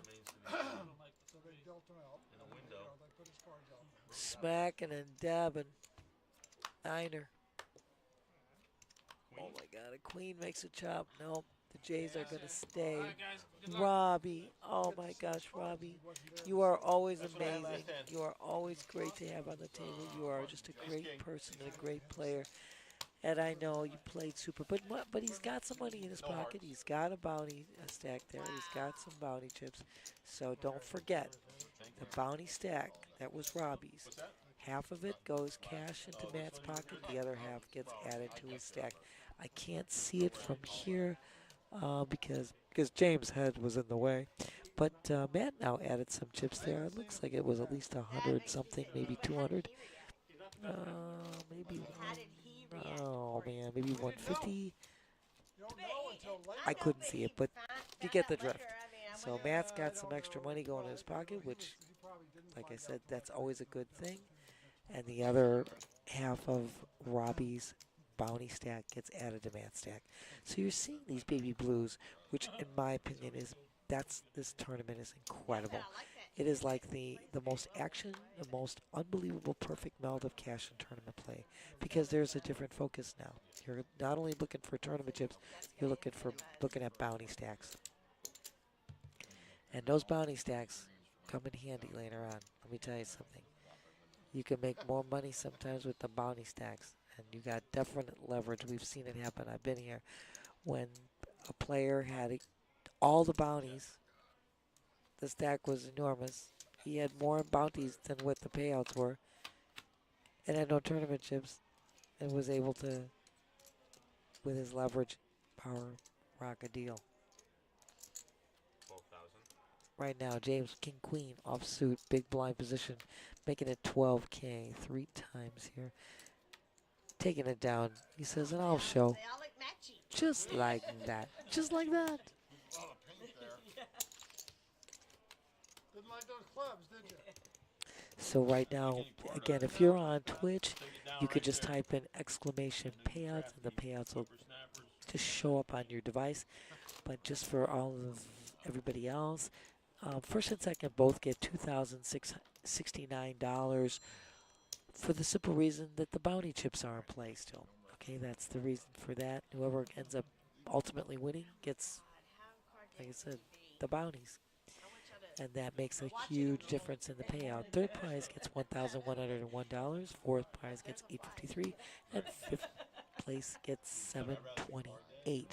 So they dealt him out. In a window. They put his cards out. Smacking and dabbing. Niner. Oh, my God. A queen makes a chop. Nope. The Jays are going to stay. Robbie. Oh, my gosh, Robbie. You are always amazing. You are always great to have on the table. You are just a great person and a great player. And I know you played super, but he's got some money in his pocket. He's got a bounty stack there. He's got some bounty chips. So don't forget, the bounty stack, that was Robbie's. Half of it goes cash into Matt's pocket. The other half gets added to his stack. I can't see it from here because James' head was in the way. But Matt now added some chips there. It looks like it was at least 100 something, maybe 200. Maybe oh man, maybe 150. You don't know until later. I couldn't see it, but you get the drift. So Matt's got some extra money going in his pocket, which, like I said, that's always a good thing. And the other half of Robbie's bounty stack gets added to Matt's stack. So you're seeing these baby blues, which in my opinion this tournament is incredible. It is like the most action, the most unbelievable perfect meld of cash and tournament play, because there's a different focus now. You're not only looking for tournament chips, you're looking at bounty stacks. And those bounty stacks come in handy later on. Let me tell you something. You can make more money sometimes with the bounty stacks, and you got definite leverage. We've seen it happen. I've been here when a player had all the bounties. The stack was enormous. He had more bounties than what the payouts were, and had no tournament chips, and was able to, with his leverage, power rock a deal. 12,000. Right now, James King Queen offsuit, big blind position, making it 12K 3 times here. taking it down. He says, and I'll show. They all look matchy. Just like that. Just like that. A lot of paint there. Didn't like those clubs, did you? So right now, again, if you're on Twitch, you could just type in exclamation payouts, and the payouts will just show up on your device. But just for all of everybody else, first and second both get $2,669 for the simple reason that the bounty chips are in play still. Okay, that's the reason for that. Whoever ends up ultimately winning gets, like I said, the bounties. And that makes a huge difference in the payout. Third prize gets $1,101. Fourth prize gets $853, and fifth place gets $728.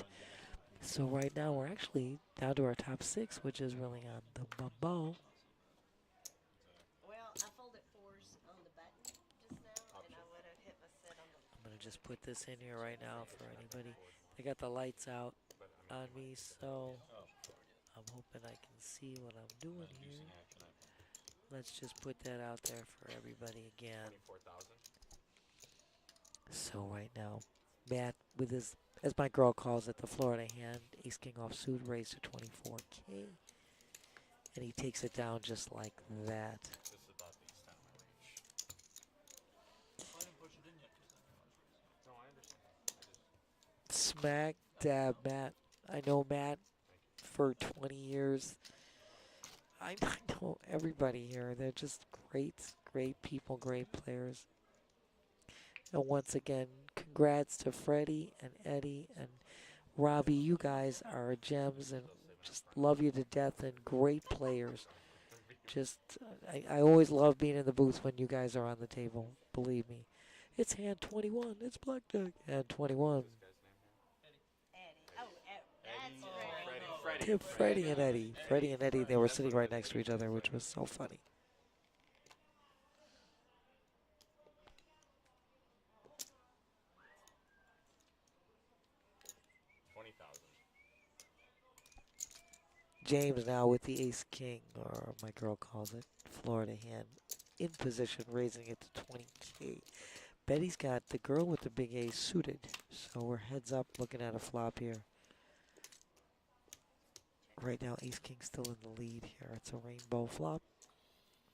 So right now we're actually down to our top 6, which is really on the ball. Well, I folded 4s on the button just now, and I would have hit my set on the. I'm gonna just put this in here right now for anybody. I got the lights out on me, so I'm hoping I can see what I'm doing here. Let's just put that out there for everybody again. So right now, Matt with his, as my girl calls it, the Florida hand, ace king offsuit raised to 24K. And he takes it down just like that. Smack dab, Matt. I know Matt for 20 years. I know everybody here. They're just great people, great players. And once again, congrats to Freddie and Eddie and Robbie. You guys are gems and just love you to death and great players. Just, I always love being in the booth when you guys are on the table. Believe me. It's hand 21. It's blackjack. Hand 21. Eddie. Oh, that's Freddie. Freddie and Eddie. Freddie and Eddie, they were sitting right next to each other, which was so funny. James now with the ace king, or my girl calls it, Florida hand, in position, raising it to 20K. Betty's got the girl with the big ace suited, so we're heads up looking at a flop here. Right now, ace king still in the lead here. It's a rainbow flop.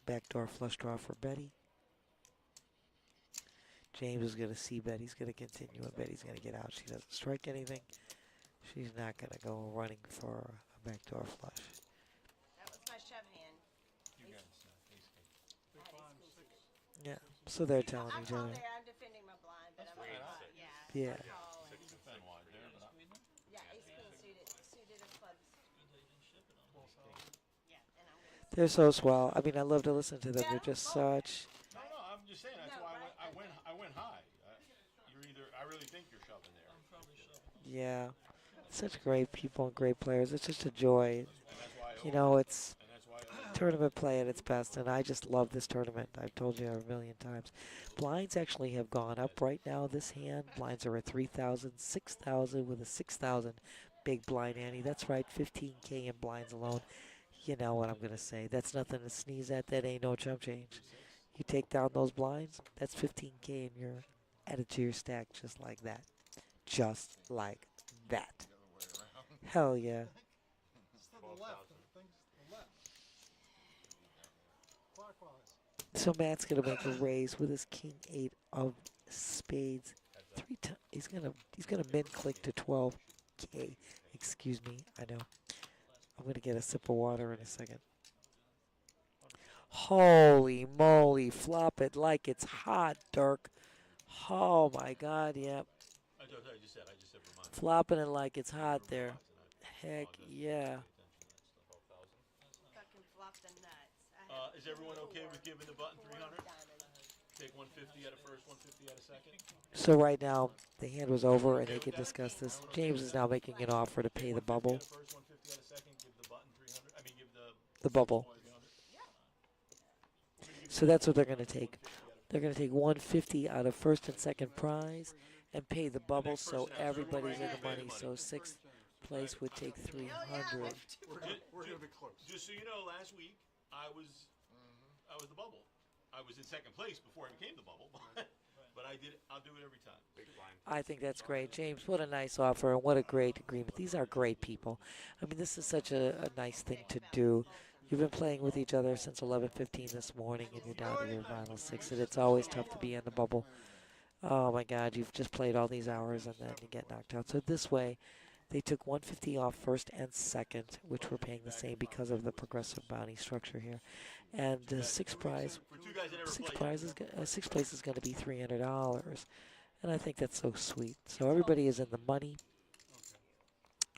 Backdoor flush draw for Betty. James is going to see Betty. He's going to continue, and Betty's going to get out. She doesn't strike anything. She's not going to go running for a backdoor flush. That was my shove hand. Yeah, so they're telling I'm each other. there. I'm defending my blind, but I'm yeah. Yeah. Call and, yeah, ace queen suited of clubs. Yeah, and I'm gonna. They're so swell. I mean, I love to listen to them. They're just such. No, I'm just saying that's why I went high. You're either. I really think you're shoving there. Yeah, such great people and great players. It's just a joy. You know, it's tournament play at its best, and I just love this tournament. I've told you a million times. Blinds actually have gone up right now. This hand, blinds are at 3,000, 6,000 with a 6,000 big blind ante. That's right, 15K in blinds alone. You know what I'm going to say. That's nothing to sneeze at. That ain't no chump change. You take down those blinds, that's 15K and you're added to your stack just like that. Just like that. Hell yeah. It's to the left. The thing's to the left. Clockwise. So Matt's gonna make a raise with his king 8 of spades. 3 times. He's gonna min click to 12K. Excuse me. I know. I'm gonna get a sip of water in a second. Holy moly! Flop it like it's hot, Dirk. Oh my God! Yep. I just said for mine. Flopping it like it's hot there. Heck yeah. Fucking flop the nuts. Is everyone okay with giving the button 300? Take 150 at a first, 150 at a second. So right now the hand was over and they could discuss this. James is now making an offer to pay the bubble. First, 150 at a second. Give the button 300. I mean, give The bubble. So that's what they're going to take. They're going to take 150 out of first and second prize and pay the bubble, so everybody's in the money. So sixth place would take 300. We're gonna be close. Just so you know, last week I was the bubble. I was in second place before I became the bubble. but I'll do it every time. Big blind. I think that's great. James, what a nice offer and what a great agreement. These are great people. I mean, this is such a nice thing to do. You've been playing with each other since 11:15 this morning, and you're down to your final six, and it's always tough to be in the bubble. Oh my God, you've just played all these hours and then you get knocked out. So this way, they took 150 off first and second, which we're paying the same because of the progressive bounty structure here. And sixth prize, For two guys that never sixth played. prize is sixth place is going to be $300, and I think that's so sweet. So everybody is in the money.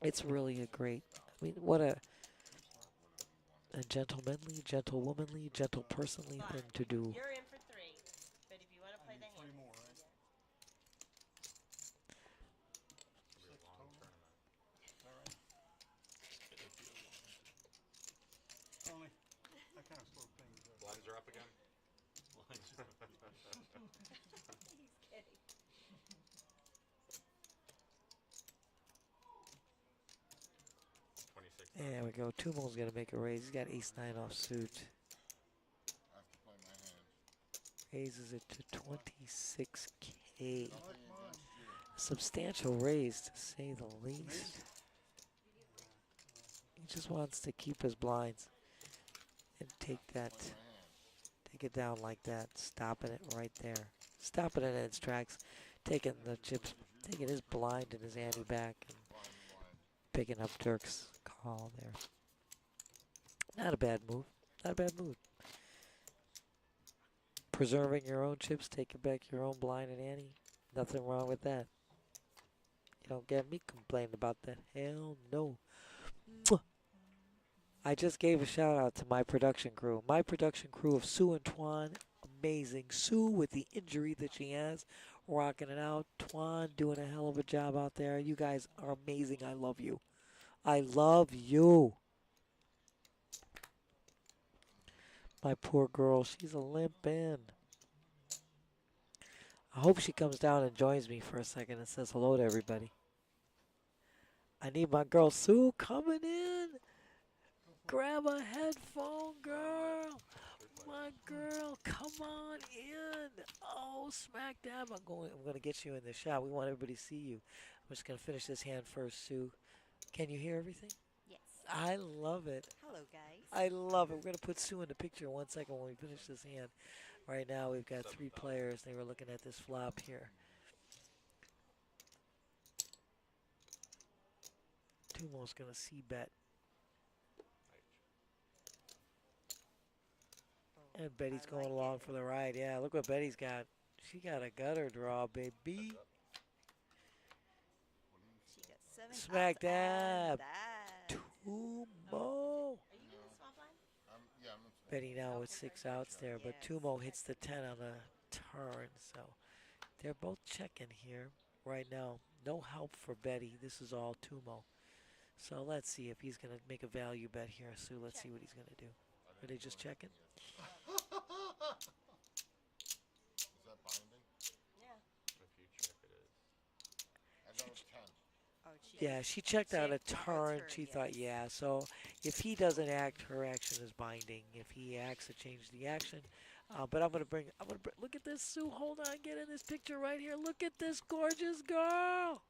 It's really a great. I mean, what a gentlemanly, gentlewomanly, gentlepersonly thing to do. You're in for 3, but if you want to play the hand. More, right? Only, I kind of slow things up. Blinds are up again. He's kidding. There we go. Tumo's going to make a raise. He's got ace-9 off suit. I have to play my hand. Raises it to 26K. I like mine. Substantial raise, to say the least. He just wants to keep his blinds and take it down like that, stopping it right there. Stopping it in its tracks, taking the chips, taking his blind and his ante back, and picking up Dirk's call there. Not a bad move. Not a bad move. Preserving your own chips, taking back your own blind and ante. Nothing wrong with that. You don't get me complaining about that. Hell no. Mwah. I just gave a shout out to my production crew. My production crew of Sue and Twan. Amazing. Sue with the injury that she has, rocking it out. Twan doing a hell of a job out there. You guys are amazing. I love you. I love you. My poor girl, she's a limp in. I hope she comes down and joins me for a second and says hello to everybody. I need my girl Sue coming in. Grab a headphone, girl. My girl, come on in. Oh, smack dab. I'm gonna get you in the shot. We want everybody to see you. I'm just gonna finish this hand first, Sue. Can you hear everything? Yes. I love it. Hello, guys. I love it. We're going to put Sue in the picture in 1 second when we finish this hand. Right now, we've got 3 players. They were looking at this flop here. Tumo's going to c-bet. And Betty's going along for the ride. Yeah, look what Betty's got. She got a gutter draw, baby. She got 7 Smack outs and dab. that. Tumo. Are you in the small blind? Yeah, I'm in Betty now with 6 outs there, but Yes. Tumo hits the 10 on the turn, so they're both checking here right now. No help for Betty. This is all Tumo. So let's see if he's going to make a value bet here. Sue, let's see what he's going to do. Are they just checking? Is that binding? Yeah. If you check it is. I know it's 10. Oh, she Yeah, she checked out a checked out turn. turn, She thought, yes. yeah. So if he doesn't act, her action is binding. If he acts, it changes the action. But I'm gonna bring. Look at this, Sue. Hold on, get in this picture right here. Look at this gorgeous girl.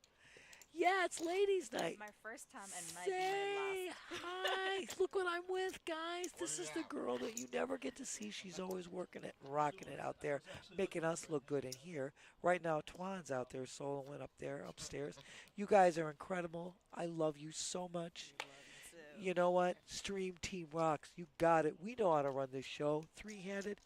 Yeah, it's ladies' night. my first time and might be my Say last. hi. Look what I'm with, guys. This is the girl that you never get to see. She's always working it and rocking it out there, making us look good in here. Right now, Twan's out there soloing up there upstairs. You guys are incredible. I love you so much. You know what? Stream Team rocks. You got it. We know how to run this show. 3-handed.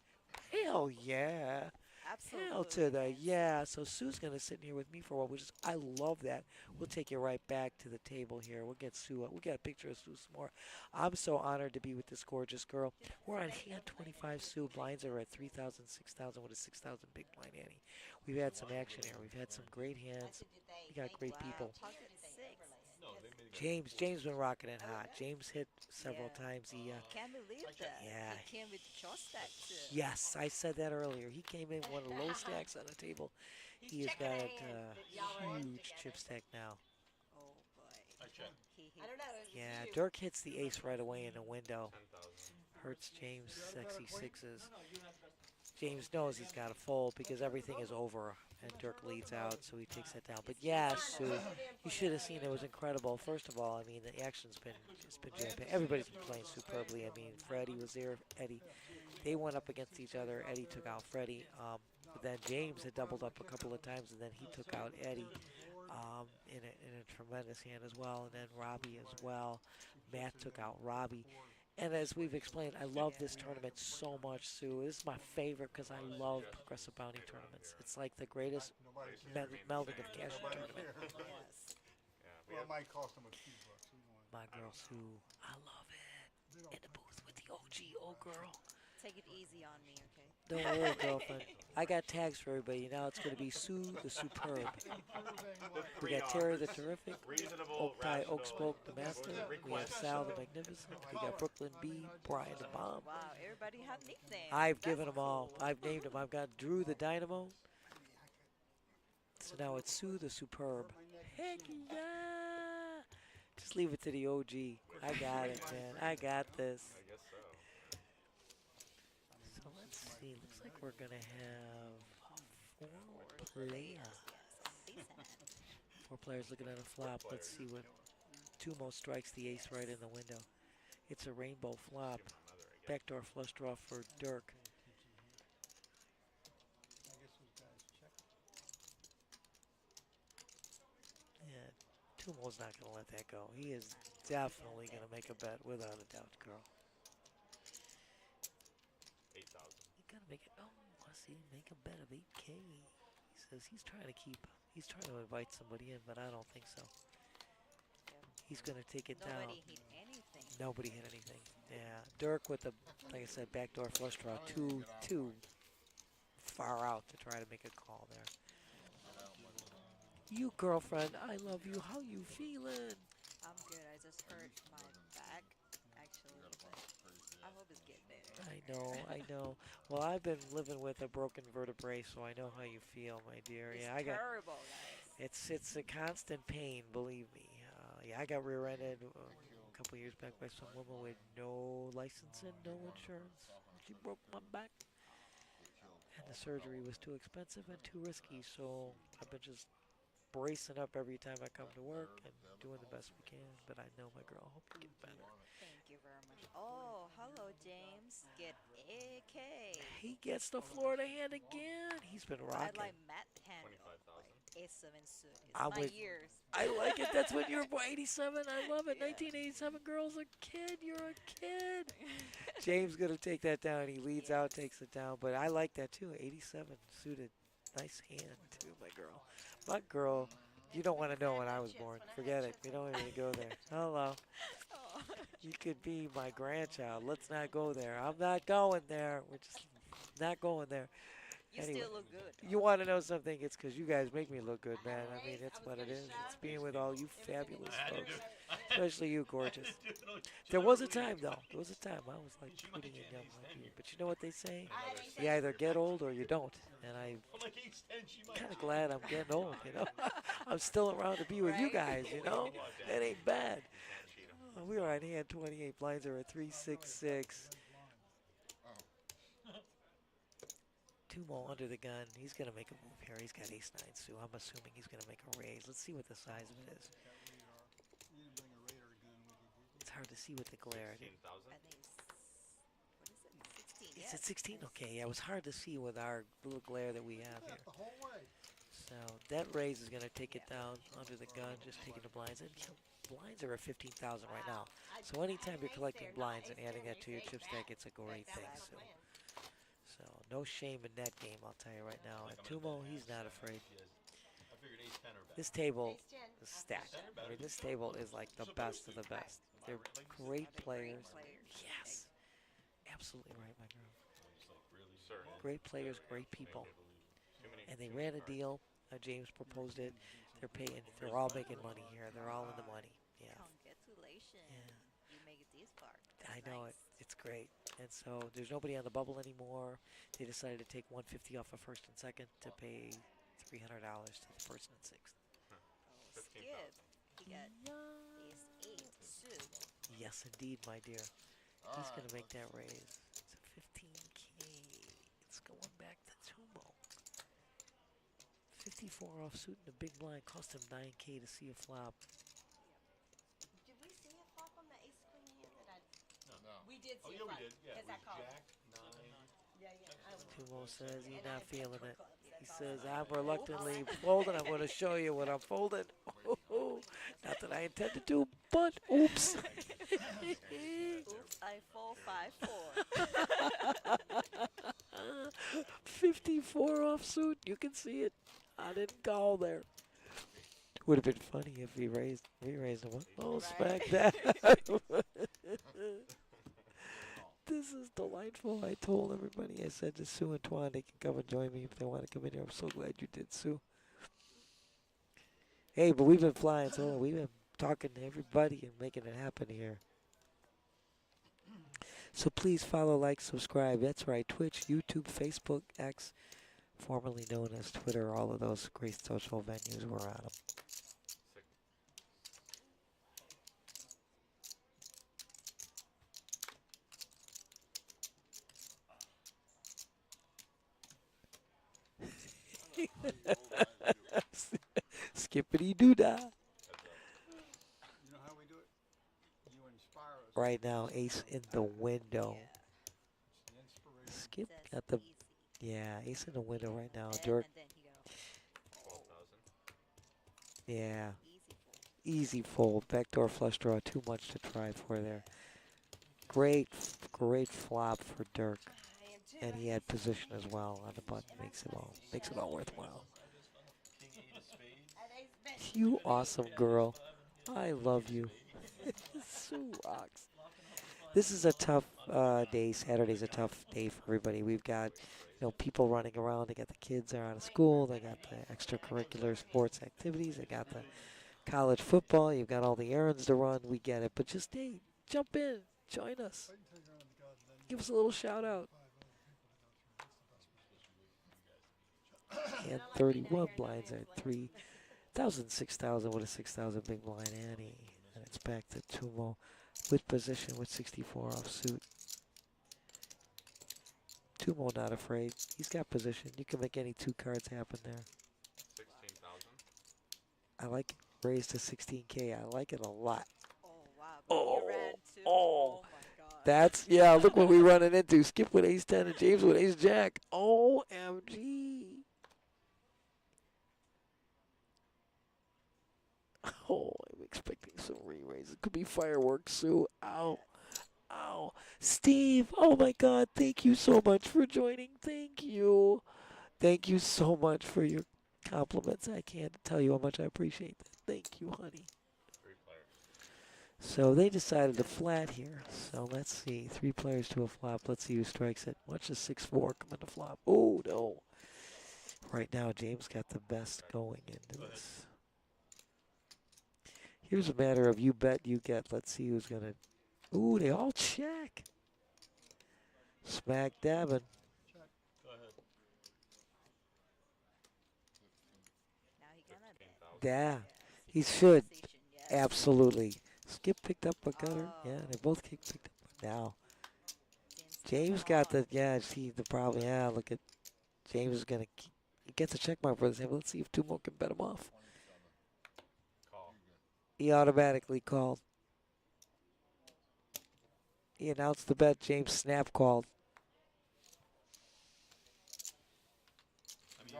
Hell yeah. Absolutely. Hell to the yeah. So Sue's going to sit here with me for a while, which is, I love that. We'll take you right back to the table here. We'll get Sue up. We'll get a picture of Sue some more. I'm so honored to be with this gorgeous girl. We're on hand 25, Sue. Blinds are at 3,000, 6,000 with a 6,000 big blind ante. We've had some action here. We've had some great hands. We got great people. Pocket 6. James been rocking it hot. James hit several times. He Can't believe that. Yeah. He came with short stack too. yes, I said that earlier. He came in one of the low stacks on the table. He has got a huge chip stack now. Oh boy. I check. He I don't know. Yeah, Dirk hits the ace right away in the window. Hurts James' sexy sixes. James knows he's got to fold because everything is over and Dirk leads out, so he takes that down. But yeah, Sue, you should have seen it was incredible. First of all, I mean, the action's been jam-packed. Everybody's been playing superbly. I mean, Freddie was there, Eddie. They went up against each other. Eddie took out Freddie. But then James had doubled up a couple of times, and then he took out Eddie in a tremendous hand as well. And then Robbie as well. Matt took out Robbie. And as we've explained, I love this tournament so much, Sue. This is my favorite because I love progressive bounty tournaments. It's like the greatest melding of cash tournament. Yes. Well, it might cost them a few bucks. We don't want- My girl Sue, I love it. In the booth with the OG old girl. Take it easy on me, okay? Don't worry, girlfriend. I got tags for everybody. Now it's going to be Sue the Superb. We got Terry the Terrific, Oak Tie Oak Spoke the Master. We have Sal the Magnificent. We got Brooklyn B, Brian the Bomb. Wow, everybody have nicknames. I've That's given them all. I've named them. I've got Drew the Dynamo. So now it's Sue the Superb. Heck yeah! Just leave it to the OG. I got it, man. I got this. I guess so. So let's see. Looks like we're gonna have 4 players. Yes, Four players looking at a flop. Let's see what Tumo strikes the ace right in the window. It's a rainbow flop. Backdoor flush draw for Dirk. I guess those guys check. Yeah, Tumo's not gonna let that go. He is definitely gonna make a bet without a doubt, girl. 8,000. You gotta make it. Oh, I see. Make a bet of 8K. He says he's trying to keep. He's trying to invite somebody in, but I don't think so. He's gonna take it down. Nobody hit anything. Nobody hit anything. Yeah, Dirk with the, like I said, backdoor flush draw. Too far out to try to make a call there. You girlfriend, I love you. How you feeling? I'm good. I just hurt my back, actually. But I hope it's getting better. I know. Well, I've been living with a broken vertebrae, so I know how you feel, my dear. It's Yeah, I got. terrible, guys. It's a constant pain, believe me. Yeah, I got rear-ended a couple years back by some woman with no license and no insurance. She broke my back, and the surgery was too expensive and too risky. So I've been just bracing up every time I come to work and doing the best we can. But I know my girl. Hope you get better. Thank you very much. Oh, hello, James. Get AK. He gets the Florida hand again. He's been I rocking. like Matt hand. 25,000. A7 suit. It's I'm my with- years. I like it. That's when you're 87. I love it. 1987 girl's a kid. You're a kid. James gonna take that down. He leads out, takes it down. But I like that too. 87 suited. Nice hand too, my girl. My girl, you don't want to know when I was born. Forget it. We don't even go there. Hello. Oh. You could be my grandchild. Let's not go there. I'm not going there. We're just not going there. You Anyway. still look good. You want to know something? It's because you guys make me look good, man. I mean, it's what it is. It's being with all you fabulous folks. Especially you, gorgeous. There was a time, though. There was a time I was like pretty and young like you. But you know what they say? You either get old or you don't. And I'm kind of glad I'm getting old, you know? I'm still around to be with you guys, you know? That ain't bad. We are on hand 28. Blinds are at 366. Tumo under the gun. He's going to make a move here. He's got ace-9, Sue. I'm assuming he's going to make a raise. Let's see what the size of it is. You didn't bring a radar gun with you, did you? It's hard to see with the glare. 16,000. I think it's, what is it? 16. Is Yes. it 16? Okay, yeah, it was hard to see with our little glare that we have Yeah, here. the whole way. So that raise is going to take it down under the gun, just taking the blinds. And you know, blinds are at 15,000 right now. So anytime you're collecting blinds and adding that to your chip stack, it's a great thing. So no shame in that game, I'll tell you right now. And Tumo, he's not afraid. I figured ace 10 or better. This table is stacked. I mean, this table is like the best of the best. They're great players. Yes. Absolutely right, my girl. Sir. Great players, great people. Too many. And they ran a deal. James proposed it. They're paying. They're all making money here. They're all in the money. Yeah. Congratulations. Yeah. You make it this far. I That's know nice. it. It's great. And so there's nobody on the bubble anymore. They decided to take 150 off of first and second to pay $300 to the person in sixth. Oh, 15,000. Skip. He got ace 8 suit. Yes, indeed, my dear. He's gonna make that raise. It's a 15K. It's going 54 offsuit in the big blind. Cost him 9K to see a flop. Did we see a flop on the ace queen hand that I? No. We did Oh, see yeah, a we flop. did. Yeah, it Because I was called. Jack, 9. Yeah. Tumo says he's And I not had feeling quick it. clubs, He that's all. says, I'm reluctantly folding. I'm going to show you what I'm folding. Not that I intended to, but oops. Oops, I fold 5-4. 54 offsuit. You can see it. I didn't call there. Would have been funny if he raised him up. Oh, smack that. This is delightful. I told everybody, I said to Sue and Twan, they can come and join me if they want to come in here. I'm so glad you did, Sue. Hey, but we've been flying solo. We've been talking to everybody and making it happen here. So please follow, like, subscribe. That's right. Twitch, YouTube, Facebook, X, formerly known as Twitter, all of those great social venues. We're on them. Skippity doo dah. You know how we do it? You inspire us. Right now, ace in the window. It's the inspiration. Skip Says got the, easy. yeah, ace in the window right now. And Dirk, then he go. 12,000. yeah, Easy fold. easy fold. Backdoor flush draw, too much to try for there. Great flop for Dirk. I am too. And he had position as well on the button. Makes it all worthwhile. King 8 of spades. You awesome girl. I love you. Sue rocks. This is a tough day. Saturday's a tough day for everybody. We've got, people running around. They got the kids are out of school. They got the extracurricular sports activities. They got the college football. You've got all the errands to run. We get it. But just, hey, jump in. Join us. I can take her on the God, and then Give us a little shout out. 5 other people to go through. That's the best And 31 blinds at 3,000, 6,000 with a 6,000 big blind ante. And it's back to Tumo with position with 64 offsuit. Tumo not afraid. He's got position. You can make any 2 cards happen there. 16,000. I like it. Raised to 16K. I like it a lot. Oh, wow. But you ran too. Oh. My God. Yeah, look what we're running into. Skip with ace 10 and James with ace jack. OMG. Oh, I'm expecting some re-raises. It could be fireworks, Sue. Ow. Ow. Steve, oh my God, thank you so much for joining. Thank you. Thank you so much for your compliments. I can't tell you how much I appreciate that. Thank you, honey. 3 players. So they decided to flat here. So let's see. 3 players to a flop. Let's see who strikes it. Watch the 6-4 come into flop. Oh, no. Right now, James got the best going into this. Here's a matter of you bet, you get. Let's see who's going to. Ooh, they all check. Smack dabbing. Go ahead. Now he gonna bet. 15,000. Yeah, he should. Conversation, yes. Absolutely. Skip picked up a gutter. Yeah, they both picked up a now. James got the, see the problem. Yeah, look at James is going to, he gets a check mark for this. Let's see if Tumo can bet him off. Call. He automatically called. He announced the bet. James snap called. I mean,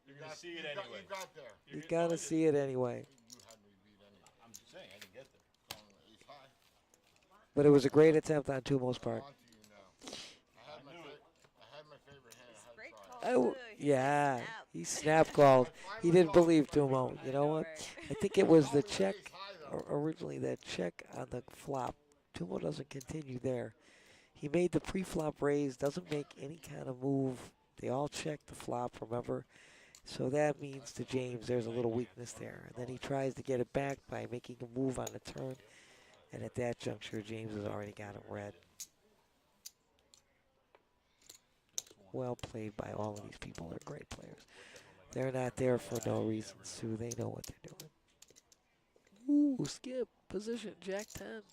you guys, you're going to see it anyway. You got there. You got to see it anyway. You had me beat anyway. I'm just saying, I didn't get there. Calling the ace high. But it was a great attempt on Tumo's part. On to you now. I had my favorite hand. I had Great to call. try. Oh, too. He said yeah, snap. he snap called. He didn't believe Tumo. You know what? I think it was the check, originally that check on the flop. Tumo doesn't continue there. He made the pre-flop raise, doesn't make any kind of move. They all check the flop, remember? So that means to James there's a little weakness there. And then he tries to get it back by making a move on the turn. And at that juncture, James has already got him red. Well played by all of these people. They're great players. They're not there for no reason, Sue. They know what they're doing. Ooh, skip. Position. Jack 10. I'm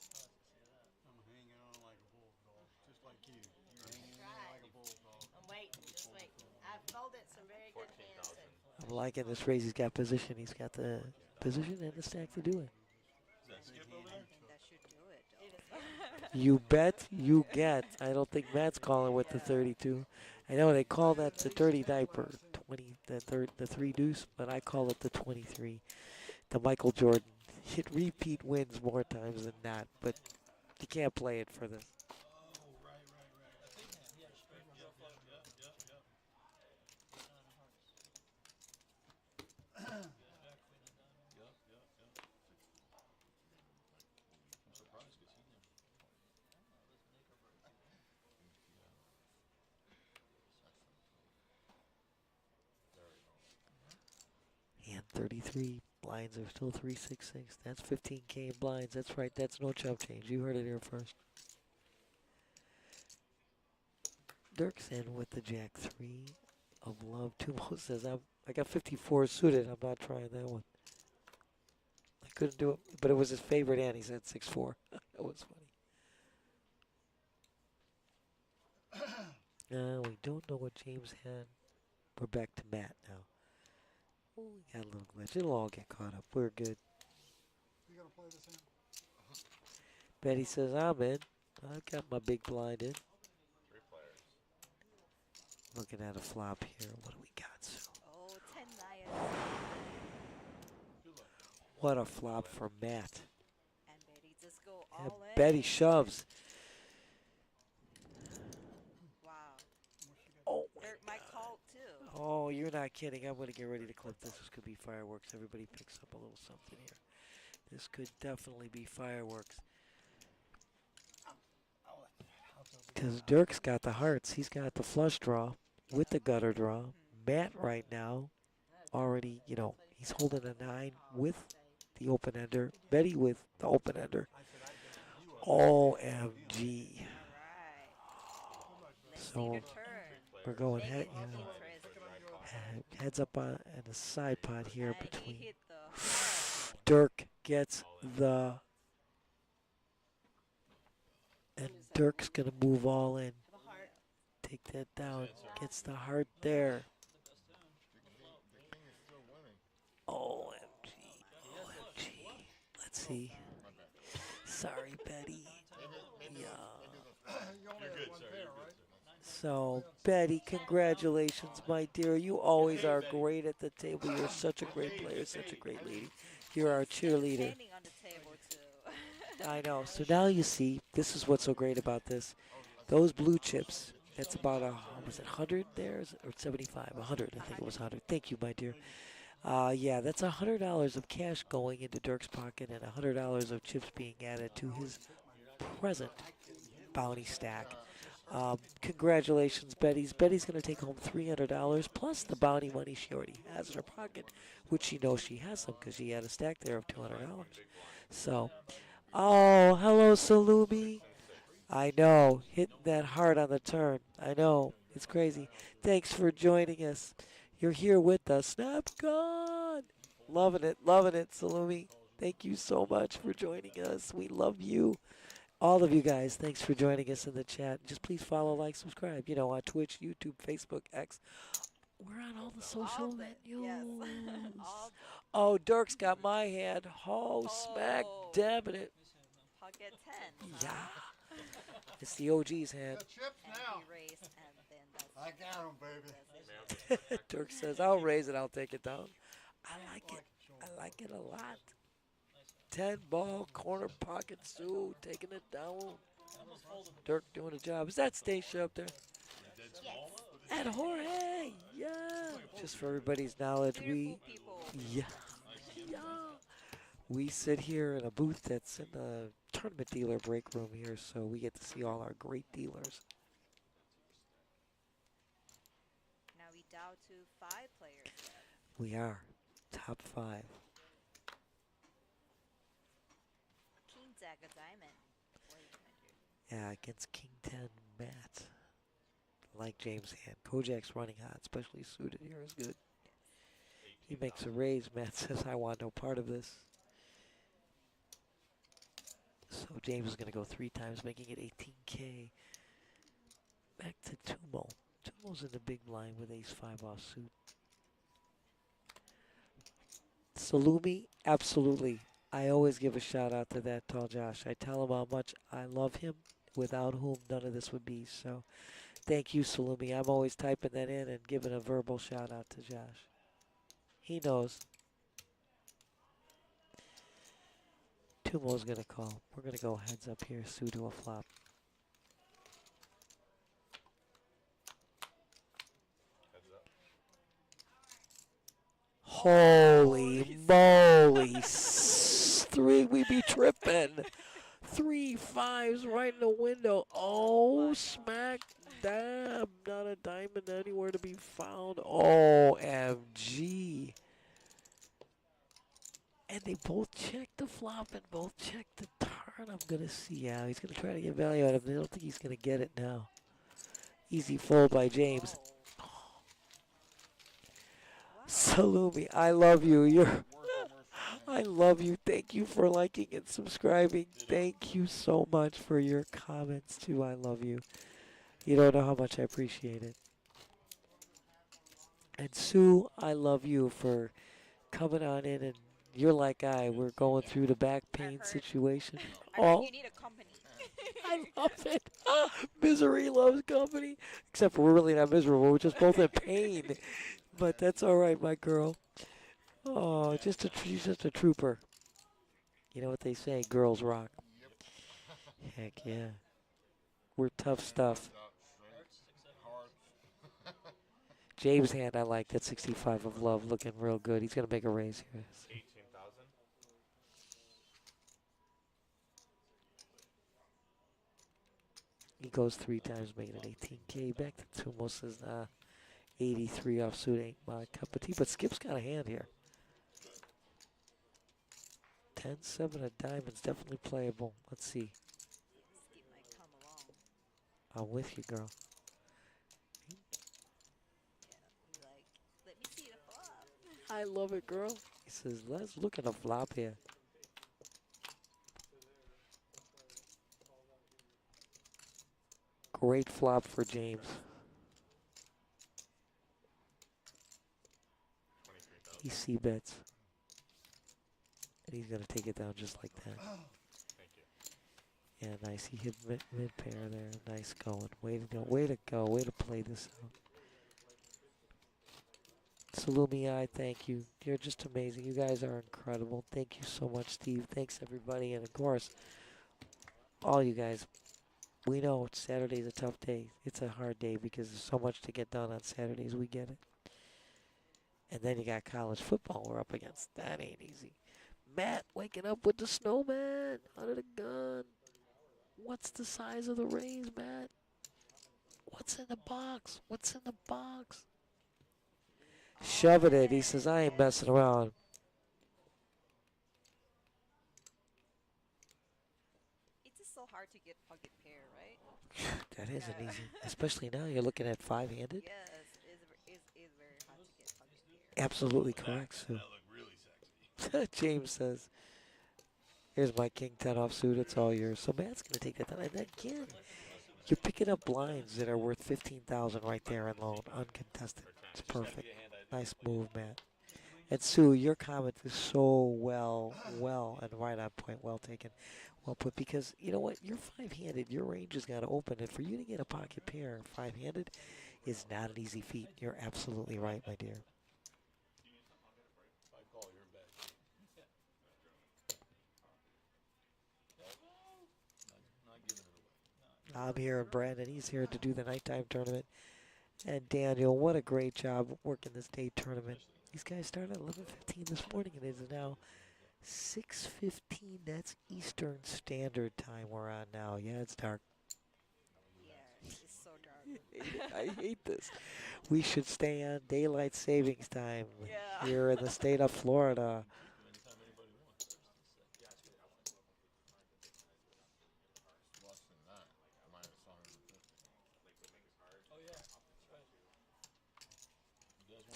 hanging on like a bulldog, just like you. You're hanging in there like a bulldog. I'm waiting. Just wait. I've folded some very good hands. I'm liking this raise. He's got position. He's got the position and the stack to do it. Is that Skip over I there? think that should do it. Though. You bet, you get. I don't think Matt's calling with the 32. I know they call that the dirty diaper, 20, the 3 deuce, but I call it the 23. The Michael Jordan. Hit repeat wins more times than not, but you can't play it for this. Oh, right. I'm surprised because he never. And 33 blinds are still 366. That's 15K in blinds. That's right. That's no chump change. You heard it here first. Dirk's in with the Jack 3 of love. Tumo says, I got 54 suited. I'm not trying that one. I couldn't do it, but it was his favorite hand. He said 6-4. That was funny. We don't know what James had. We're back to Matt now. Oh, we got a little glitch. It'll all get caught up. We're good. You gonna play this hand? Betty says, I'm in. I got my big blind in. 3 players. Looking at a flop here. What do we got, Sue? Oh, 10 Nayas. What a flop for Matt. And Betty just go Yeah, all in. Betty shoves. Wow. Oh, Dirk might call too. oh, you're not kidding. I'm going to get ready to clip this. This could be fireworks. Everybody picks up a little something here. This could definitely be fireworks. Because Dirk's got the hearts. He's got the flush draw with the gutter draw. Matt right now already, he's holding a 9 with the open ender. Betty with the open ender. OMG. All right. Let's see So the turn. we're going Make head, it interesting. heads up on a side pot here And he between. hit the heart. Dirk gets the. And Dirk's going to move all in. Take that down. Gets the heart there. OMG. OMG. Let's see. Sorry, Betty. Yeah. You only had one pair, right? So, Betty, congratulations, my dear. You always are great at the table. You're such a great player, such a great lady. You're our cheerleader. Standing on the table too. I know. So now you see, this is what's so great about this. Those blue chips, that's about was it 100 there? Or 75? 100, I think it was 100. Thank you, my dear. Yeah, that's $100 of cash going into Dirk's pocket and $100 of chips being added to his present bounty stack. Congratulations, Betty's. Betty's going to take home $300 plus the bounty money she already has in her pocket, which she knows she has some because she had a stack there of $200. So, oh, hello, Salumi. I know, hitting that hard on the turn. I know, it's crazy. Thanks for joining us. You're here with us. Snap God. Loving it, Salumi. Thank you so much for joining us. We love you. All of you guys, thanks for joining us in the chat. Just please follow, like, subscribe. On Twitch, YouTube, Facebook, X. We're on all the social All of it, venues. yes. All Oh, Dirk's got my hand. Oh, smack Oh. dabbing it. pocket 10. Yeah. It's the OG's hand. Got chips And now. he raised, and then that's I got 'em, baby. that's it. Dirk says, I'll raise it, I'll take it down. I like it. I like it a lot. 10 ball, corner pocket, Sue, taking it down. Dirk doing a job. Is that Stacia up there? And Jorge, yeah. Just for everybody's knowledge, we, Beautiful people. yeah. We sit here in a booth that's in the tournament dealer break room here, so we get to see all our great dealers. Now we down to 5 players left. We are top 5. King Jack a diamond. What are you gonna do? Yeah, against King 10 Matt. Like James' hand. Kojak's running hot, especially suited here is good. He makes a raise. Matt says, I want no part of this. So James is going to go 3 times, making it 18K. Back to Tumo. Tumo's in the big blind with ace 5 offsuit. Salumi, absolutely. I always give a shout out to that tall Josh. I tell him how much I love him, without whom none of this would be. So thank you, Salumi. I'm always typing that in and giving a verbal shout out to Josh. He knows. Tumo's going to call. We're going to go heads up here. Sue to a flop. Holy moly. Three, we be tripping. 3 5s right in the window. Oh, smack dab. Not a diamond anywhere to be found. OMG. And they both checked the flop and both checked the turn. I'm going to see how he's going to try to get value out of it. I don't think he's going to get it now. Easy fold by James. Salumi, I love you. I love you. Thank you for liking and subscribing. Thank you so much for your comments too. I love you. You don't know how much I appreciate it. And Sue, I love you for coming on in, and you're like we're going through the back pain situation. You need a company. I love it. Misery loves company. Except for we're really not miserable. We're just both in pain. But that's all right, my girl. Oh, she's just a trooper. You know what they say, girls rock. Heck yeah. We're tough stuff. James' hand I like, that 65 of love, looking real good. He's going to make a raise here. 18,000. He goes 3 times, making it 18K. Back to Tumo says, 83 offsuit ain't my cup of tea. But Skip's got a hand here. 10-7 of diamonds, definitely playable. Let's see. Skip might come along. I'm with you, girl. Yeah, like, let me see the flop. I love it, girl. He says, let's look at a flop here. Great flop for James. He c-bets. And he's going to take it down just like that. Thank you. Yeah, nice. He hit mid-pair there. Nice going. Way to go. Way to go. Way to play this out. Salumi, I thank you. You're just amazing. You guys are incredible. Thank you so much, Steve. Thanks, everybody. And, of course, all you guys. We know Saturday's a tough day. It's a hard day because there's so much to get done on Saturdays. We get it. And then you got college football we're up against. That ain't easy. Matt waking up with the snowman under the gun. What's the size of the raise, Matt? What's in the box? What's in the box? Shoving it. He says, I ain't messing around. It's just so hard to get pocket pair, right? That isn't easy. Especially now you're looking at 5-handed. Yes, it's very hard to get pocket pair. Absolutely correct, Sue. That looked really sexy. James says, here's my king 10 offsuit. It's all yours. So Matt's going to take that down. And again, you're picking up blinds that are worth 15,000 right there alone, uncontested. It's perfect. Nice move, Matt. And Sue, your comment is so well, and right on point. Well taken. Well put. Because, you know what? You're 5-handed. Your range has got to open. And for you to get a pocket pair 5-handed is not an easy feat. You're absolutely right, my dear. I'm here, and Brandon, he's here to do the nighttime tournament. And Daniel, what a great job working this day tournament. These guys started at 11:15 this morning, and it is now 6:15. That's Eastern Standard Time we're on now. Yeah, it's dark. Yeah, it's so dark. I hate this. We should stay on daylight savings time Yeah. here in the state of Florida.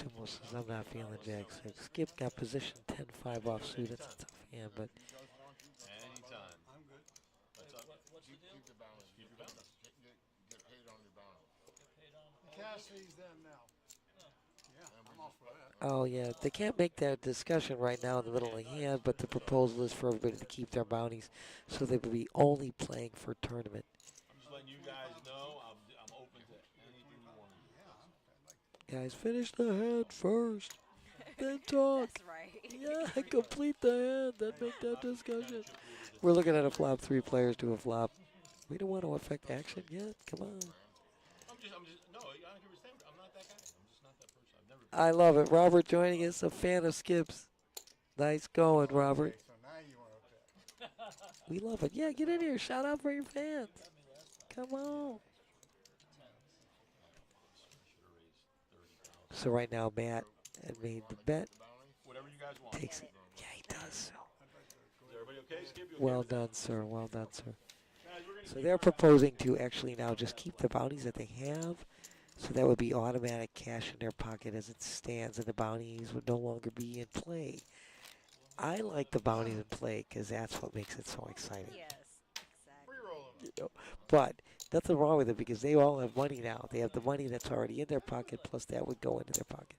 Tumo says, I'm not feeling Jack 6. Skip got position 10-5 offsuit. It's a tough hand, but Anytime. I'm good. Keep the balance. Keep your balance. Get paid on your balance. Cash these then now. Yeah, I'm Oh, yeah. They can't make that discussion right now in the middle of the hand, but the proposal is for everybody to keep their bounties, so they will be only playing for tournament. I'm just letting you guys know I'm open to anything you want to do. Guys, finish the hand first, then talk. That's right. Yeah, complete the hand, then make that discussion. We're looking at a flop. 3 players do a flop. We don't want to affect action yet. Come on. No, I don't understand. I'm not that guy. I'm just not that person. I've never. I love it. Robert joining us, a fan of Skips. Nice going, Robert. So now you want to pick. We love it. Yeah, get in here. Shout out for your fans. Come on. So right now, Matt had made the bet. Whatever you guys want. Takes it. Yeah, he does. So. Is everybody okay? Skip, you okay Well with that? done, sir. Well done, sir. Guys, we're gonna So keep they're our- proposing to actually now just keep the bounties that they have. So that would be automatic cash in their pocket as it stands, and the bounties would no longer be in play. I like the bounties in play because that's what makes it so exciting. Yes, Free exactly. roll 'em. You know, but nothing wrong with it because they all have money now. They have the money that's already in their pocket, plus that would go into their pocket.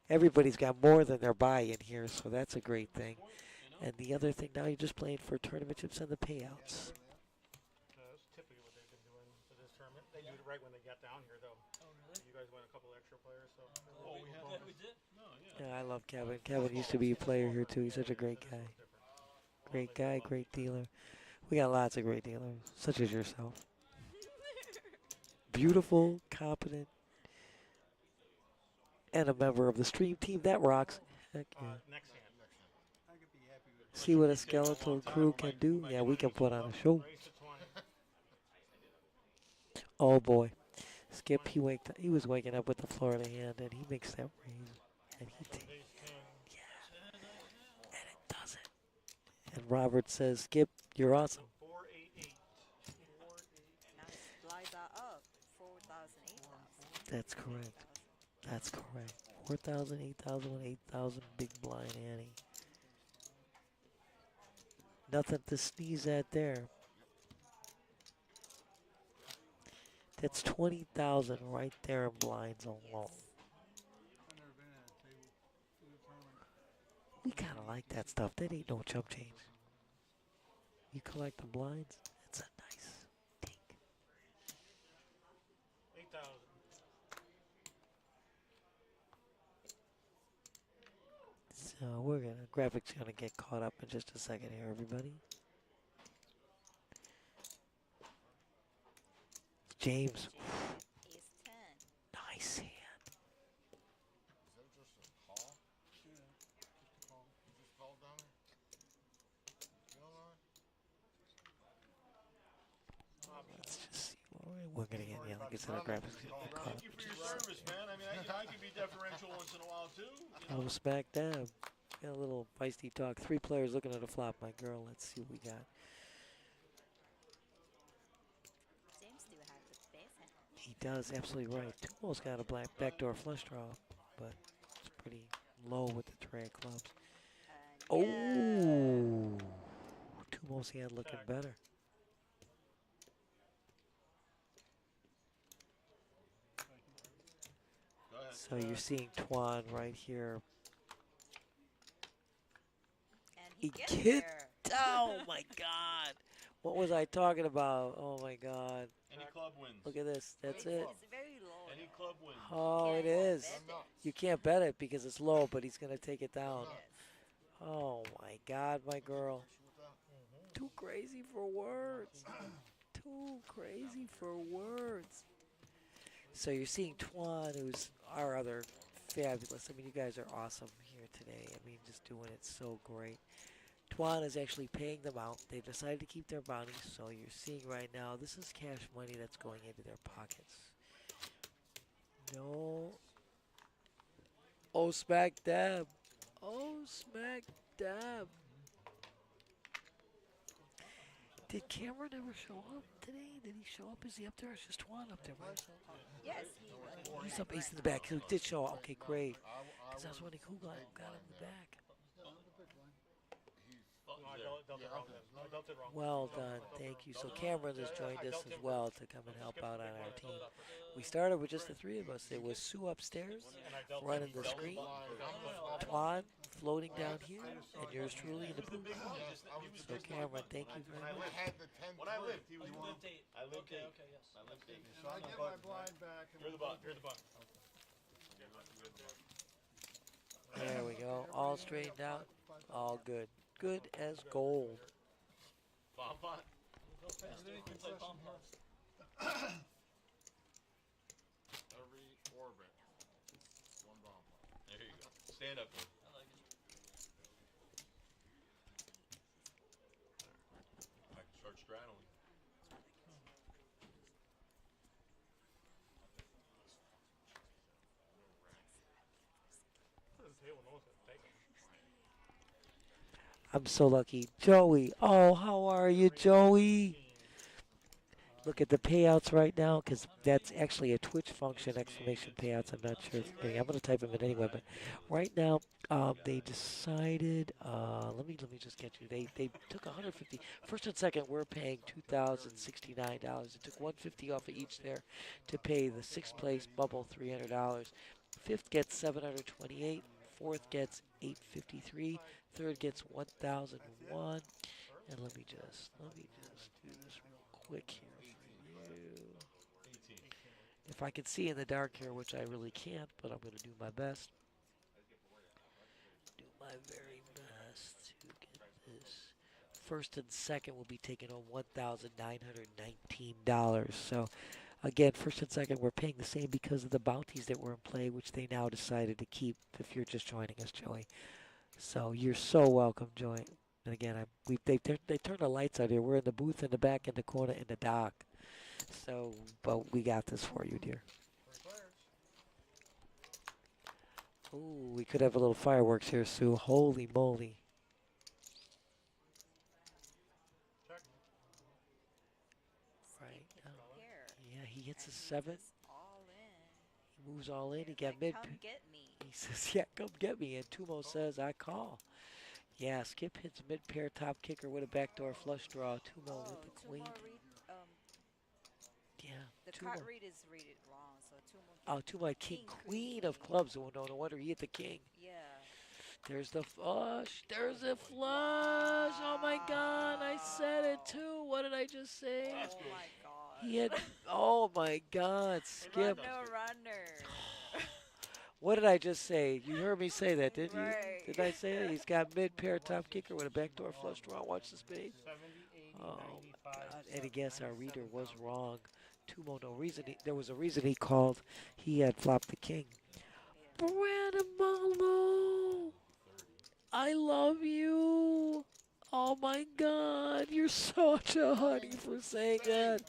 Everybody's got more than their buy in here, so that's a great thing. And the other thing, now you're just playing for tournament chips and the payouts. That's typically what they've been doing for this tournament. They do it right when they get down here, though. Oh, really? You guys went a couple extra players, so. Oh, we had. We did. No, yeah. Yeah, I love Kevin. Kevin used to be a player here too. He's such a great guy. Great guy, great dealer. We got lots of great dealers, such as yourself. Beautiful, competent, and a member of the stream team that rocks. Heck yeah. Next hand. See what a skeletal crew can do? Yeah, we can put on a show. Raise to 20. Oh boy. Skip, he was waking up with the Florida hand, and he makes that raise. And he takes, Ace 10. and it doesn't. And Robert says, Skip, you're awesome. 488. Now his blinds are up. 4,000, 8,000. That's correct. That's correct. 4,000, 8,000, 8,000, big blind Annie. Nothing to sneeze at there. That's 20,000 right there in blinds alone. I've never been at a table for the tournament. We kind of like that stuff. That ain't no chump change. You collect the blinds? That's a nice take. 8,000. So we're gonna, graphics gonna get caught up in just a second here, everybody. James, Ace 10. nice hand. Is that just a call? Yeah, just a call. You just called down there? You know what? Let's just see. We're gonna get, yeah, like I said, our graphics gonna get caught up. Thank you for your service, man. I mean, I can be deferential once in a while too. You know? Oh, smack dab. Got a little feisty talk. 3 players looking at a flop, my girl. Let's see what we got. James do have the base hand. He does, absolutely right. Tumo's got a black backdoor flush draw, but it's pretty low with the tray of clubs. And Oh, Tumo's hand looking better. Go ahead. So you're seeing Tuan right here. And He he gets kid- there. Oh my God! What was I talking about? Oh my God! Any club wins. Look at this. That's It's- it. It's very low. Any club wins. Oh, it is. You can't bet it because it's low, but he's gonna take it down. Oh my God, my girl. Too crazy for words. Too crazy for words. So you're seeing Tuan, who's our other fabulous. I mean, you guys are awesome here today. I mean, just doing it so great. Tuan is actually paying them out. They've decided to keep their bounties. So you're seeing right now, this is cash money that's going into their pockets. No. Oh, smack dab. Oh, smack dab. Did Cameron ever show up today? Did he show up? Is he up there? It's just Tuan up there by himself. Yes, He's up ace in the back. So he did show up. Okay, great. Because I was wondering who got him in the back. He's No, I don't. dealt it wrong then. I dealt it wrong. Well done. Thank you. So Cameron has joined us as well to come and help out on our team. We started with just the three of us. It was Sue upstairs running the screen, Twan floating down here, and yours truly in the booth. So Cameron, thank you very much. When I lived, he was one. I lived eight. Okay, yes. I lived eight. So I get my blind back. And You're the button. You're the button. There we go. All straightened out. All good. Good as gold. Bomb pot. Every orbit. One bomb pot. There you go. Stand up. I can start straddling. The table knows how to take them. I'm so lucky. Joey. Oh, how are you, Joey? Look at the payouts right now, because that's actually a Twitch function, exclamation payouts. I'm not sure. I'm going to type them in anyway, but right now they decided, let me just get you. They took 150. First and second, we're paying $2,069. It took 150 off of each there to pay the sixth place bubble $300. Fifth gets 728. Fourth gets 853. Third gets 1,001. And let me just do this real quick here. If I can see in the dark here, which I really can't, but I'm going to do my best. Do my very best to get this. First and second will be taking on $1,919. So, again, first and second, we're paying the same because of the bounties that were in play, which they now decided to keep if you're just joining us, Joey. So, you're so welcome, Joey. And again, they turned the lights out here. We're in the booth in the back in the corner in the dock. So, but we got this for you, dear. Ooh, we could have a little fireworks here, Sue. Holy moly. Check. Right. Here. Yeah, he hits a And 7. he's all in. He moves all in. He He's got like, mid. come get me. He says, yeah, come get me. And Tumo says, I call. Yeah, Skip hits mid-pair top kicker with a backdoor flush draw. Tumo with the Tumo queen. Yeah, the Tumo. card read is read it wrong, so Tumo. Oh, Tumo, king, queen of clubs. Oh, no wonder he hit the king. Yeah. There's the flush. There's a flush. Oh, my God. I said it, too. What did I just say? Oh my God. He had, oh, my God, Skip. Runner. What did I just say? You heard me say that, didn't you? Right. Did I say that? He's got mid-pair top kicker with a backdoor flush draw. Watch the spade. 70, 80, Oh, 95, God. And I guess our reader was wrong. Tumo, no reason. There was a reason he called. He had flopped the king. Brandon Malo, I love you. Oh, my God. You're such a honey for saying that.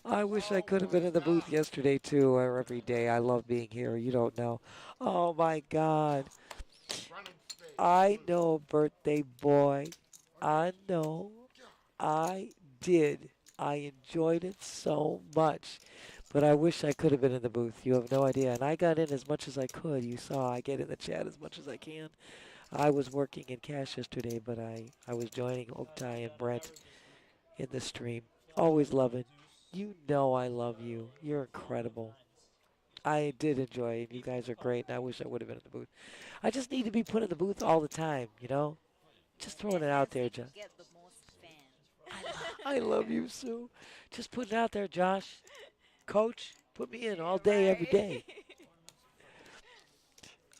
I wish I could have been in the booth yesterday, too, or every day. I love being here. You don't know. Oh, my God. I know, birthday boy. I know. I did. I enjoyed it so much. But I wish I could have been in the booth. You have no idea. And I got in as much as I could. You saw I get in the chat as much as I can. I was working in cash yesterday, but I was joining Oktai and Brent in the stream. Always loving. You know I love you. You're incredible. I did enjoy it. You guys are great, and I wish I would have been in the booth. I just need to be put in the booth all the time, you know? Just throwing it out there, Josh. Get the most fans. I love you, Sue. Just put it out there, Josh. Coach, put me in all day, every day.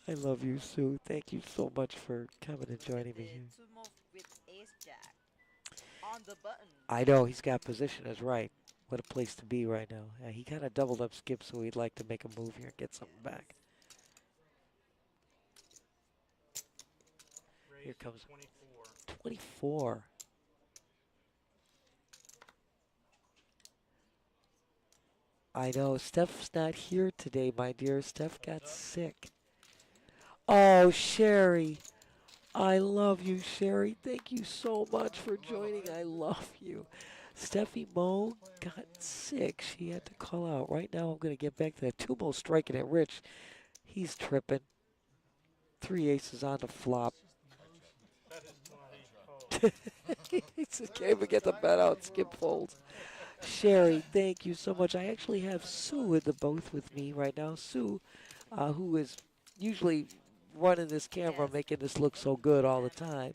I love you, Sue. Thank you so much for coming and joining me here. Tumo with ace jack on the button. I know, he's got position as right. What a place to be right now. Yeah, he kind of doubled up Skip, so he'd like to make a move here and get something back. Here comes 24. 24. I know, Steph's not here today, my dear. Steph got sick. Oh, Sherry. I love you, Sherry. Thank you so much for joining. I love you. Steffi Mo got sick. She had to call out. Right now, I'm going to get back to that. Tumo striking at Rich. He's tripping. 3 aces on the flop. That is my call. Can't even get the bet out. Skip folds. Sherry, thank you so much. I actually have Sue in the booth with me right now. Sue, who is usually running this camera, Yes. making this look so good all the time.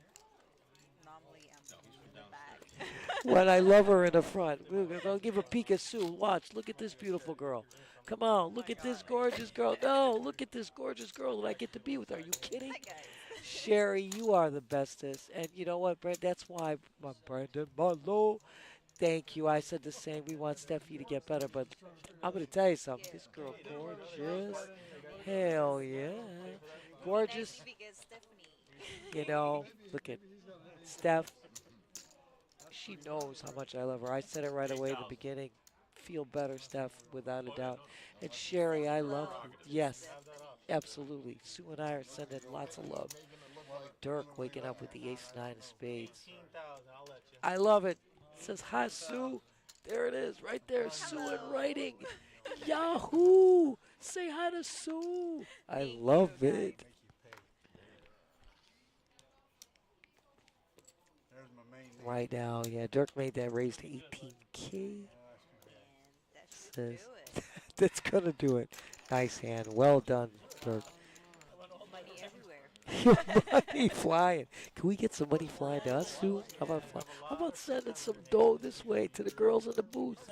Normally I'm in the back. When I love her in the front. We're going to give a peek at Sue. Watch. Look at this beautiful girl. Come on. Look at this gorgeous girl. No, look at this gorgeous girl that I get to be with. Are you kidding? Hi guys. Sherry, you are the bestest. And you know what, Brent? That's why my Brandon Marlowe. Thank you. I said the same. We want Steffi to get better, but I'm going to tell you something. This girl gorgeous. Hell yeah. Gorgeous. Thank you, because Stephanie. You know, look at Steph. She knows how much I love her. I said it right away in the beginning. Feel better, Steph, without a doubt. And Sherry, I love you. Yes, absolutely. Sue and I are sending lots of love. Dirk waking up with the ace-9 of spades. 18,000, I'll let you. I love it. It says, hi, Sue. There it is, right there. Sue in writing. Yahoo! Say hi to Sue. I love it. There's my main name. Right now, yeah, Dirk made that raise to 18K. And that should do Says, it. that's gonna do it. Nice hand. Well done, Dirk. Money everywhere. Money flying. Can we get some money flying to us, Sue? How about sending some dough this way to the girls in the booth?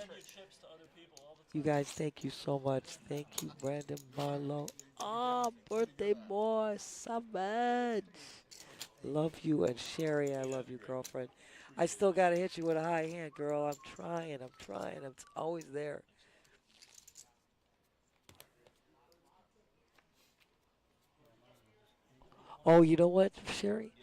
You guys, thank you so much. Thank you, Brandon Marlowe. Oh, birthday boy, Savage. Love you, and Sherry, I love you, girlfriend. I still gotta hit you with a high hand, girl. I'm trying. I'm always there. Oh, you know what, Sherry?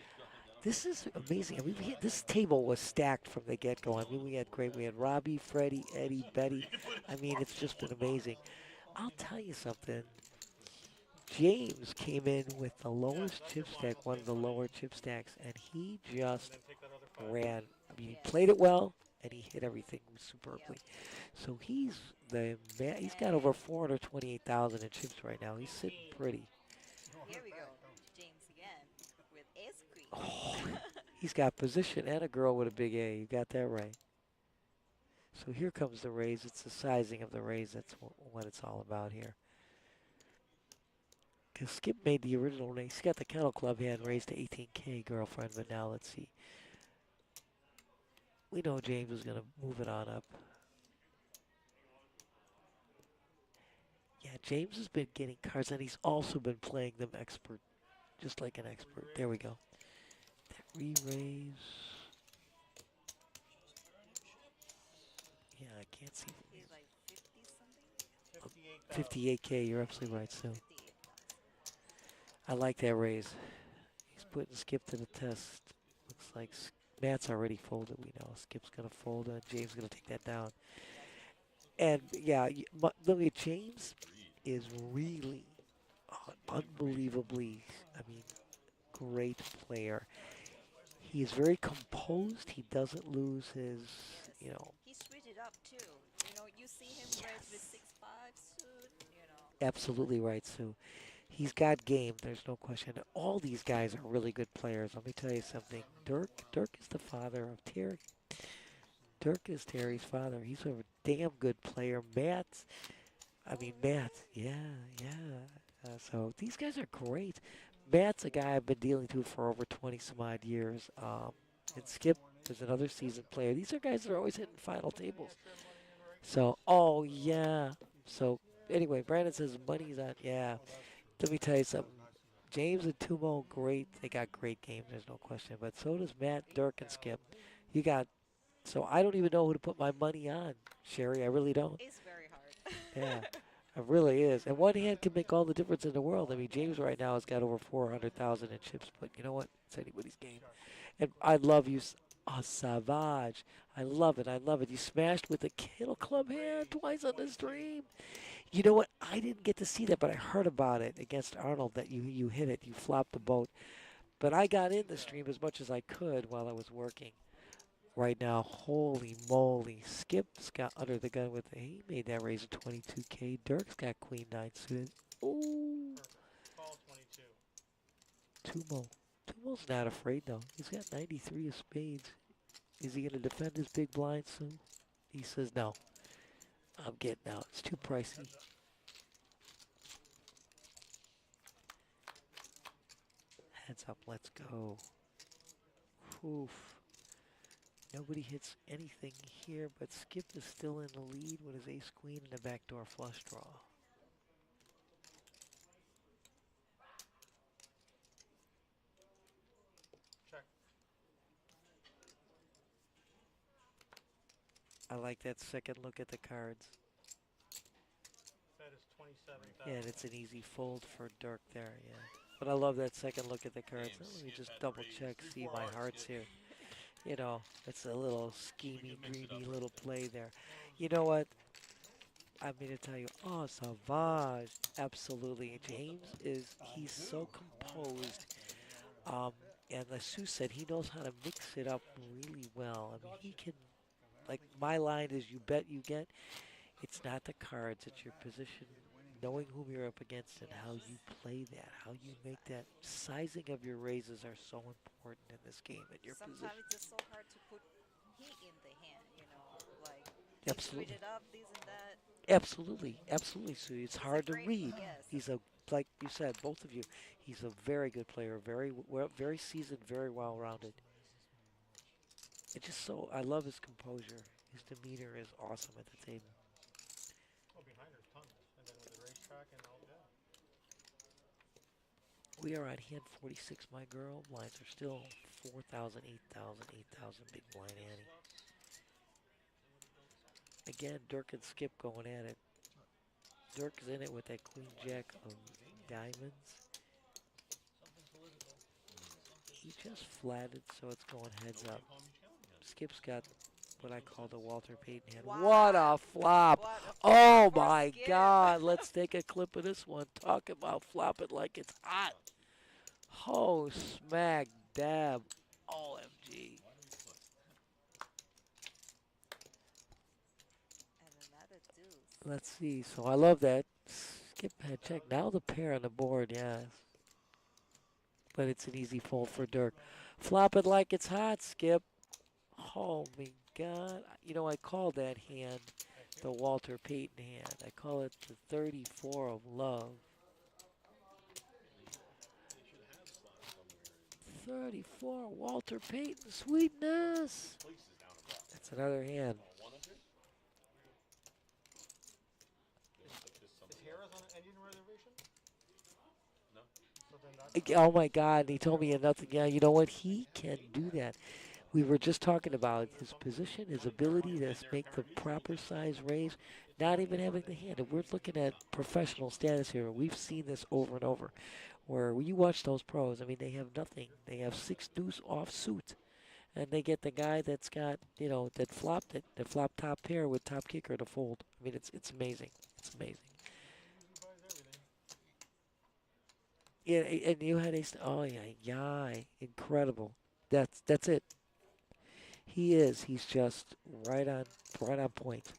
This is amazing. I mean, this table was stacked from the get-go. I mean, we had Robbie, Freddie, Eddie, Betty. I mean, it's just been amazing. I'll tell you something. James came in with the lowest chip stack, one of the lower chip stacks, and he just ran. I mean, he played it well, and he hit everything superbly. So he's the man. He's got over 428,000 in chips right now. He's sitting pretty. Here we go. James again with ace queen. Oh, he's got position and a girl with a big A. You got that right. So here comes the raise. It's the sizing of the raise. That's what it's all about here. Because Skip made the original raise. He got the Kennel Club hand raised to 18K, girlfriend. But now let's see. We know James is going to move it on up. Yeah, James has been getting cards, and he's also been playing them expert. Just like an expert. There we go. That re-raise. Yeah, I can't see. He's like 50 something. 58K, you're absolutely right, Sue. I like that raise. He's putting Skip to the test. Looks like Matt's already folded, we know. Skip's going to fold, and James is going to take that down. And, yeah, look at James is really unbelievably, I mean, great player. He is very composed. He doesn't lose his, you know. He switched it up too. You know, you see him raise with 6-5 suit, you know. Absolutely right, Sue. He's got game, there's no question. All these guys are really good players. Let me tell you something. Dirk is the father of Terry. Dirk is Terry's father. He's a damn good player. Matt, yeah. So these guys are great. Matt's a guy I've been dealing to for over 20 some odd years. And Skip is another seasoned player. These are guys that are always hitting final tables. So, oh yeah. So anyway, Brandon says money's on. Yeah. Let me tell you something. James and Tumo, great. They got great games. There's no question. But so does Matt, Dirk, and Skip. You got. So I don't even know who to put my money on, Sherry. I really don't. It's very hard. Yeah, it really is. And one hand can make all the difference in the world. I mean, James right now has got over 400,000 in chips, but you know what? It's anybody's game. And I love you, Savage. I love it. I love it. You smashed with the Kennel Club hand twice on the stream. You know what? I didn't get to see that, but I heard about it against Arnold that you hit it. You flopped the boat. But I got in the stream as much as I could while I was working. Right now, holy moly. Skip's got under the gun with he made that raise of 22K. Dirk's got queen 9 suited. Ooh. Call 22. Tumo's not afraid though. He's got 93 of spades. Is he going to defend his big blind soon? He says, no. I'm getting out. It's too pricey. Heads up, let's go. Oof. Nobody hits anything here, but Skip is still in the lead with his ace-queen and a backdoor flush draw. Check. I like that second look at the cards. That is 27,000. Yeah, and it's an easy fold for Dirk there, yeah. But I love that second look at the cards. Let me just double check, see my hearts here. You know, it's a little schemy, greedy little play there. You know what? I'm going to tell you, oh, Savage, absolutely. James he's so composed. And as Sue said, he knows how to mix it up really well. I mean, he can, like my line is you bet you get. It's not the cards, it's your position, knowing whom you're up against and how you play that, how you make that. Sizing of your raises are so important in this game and your Sometimes position. it's just so hard to put heat in the hand, you know, like Absolutely. switch it up, this and that. Absolutely, absolutely, Sue. It's He's a hard to great- read. yes. He's a, like you said, both of you, he's a very good player, very well, very seasoned, very well-rounded. It's just so, I love his composure. His demeanor is awesome at the table. Oh, behind there's tons. And then with the racetrack and all that. We are on hand 46, my girl. Blinds are still 4,000, 8,000, 8,000. Big blind Annie. Again, Dirk and Skip going at it. Dirk's in it with that queen jack of diamonds. He just flatted, so it's going heads up. Skip's got what I call the Walter Payton hand. Wow. What a flop! What a Oh flop for my Skip. God! Let's take a clip of this one. Talk about flop it like it's hot. Oh, smack dab. OMG. And another deuce. Let's see. So I love that. Skip had check. Now the pair on the board, yes. But it's an easy fold for Dirk. Flop it like it's hot, Skip. Oh my God. You know, I call that hand the Walter Payton hand. I call it the 34 of love. 34, Walter Payton, sweetness. That's another hand. Is Harris on an Indian reservation? No. So then that's Oh my God, and he told me nothing. Yeah, you know what? He can do that. We were just talking about his position, his ability to make the proper size raise, not even having the hand. And we're looking at professional status here. We've seen this over and over, where you watch those pros, I mean, they have nothing. They have 6 deuce off suit, and they get the guy that's got, you know, that flopped it, that flopped top pair with top kicker to fold. I mean, it's amazing. It's amazing. Yeah, and you had a, oh yeah, incredible. That's it. He is. He's just right on point.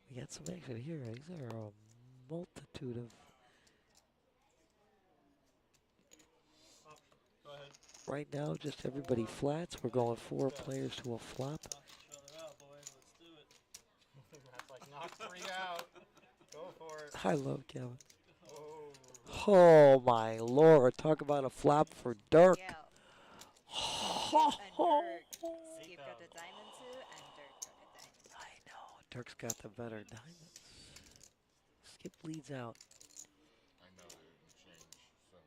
We got some action here. These are a multitude of. Go ahead. Right now, just everybody flats. We're going 4 players to a flop. that's like knock 3 out. Go for it. I love Kevin. Oh. Oh my Lord! Talk about a flop for Dirk. Yeah. Oh, And Dirk. Skip got the diamond too, and Dirk got the diamond. I know. Dirk's got the better diamonds. Skip leads out. I know they didn't change. So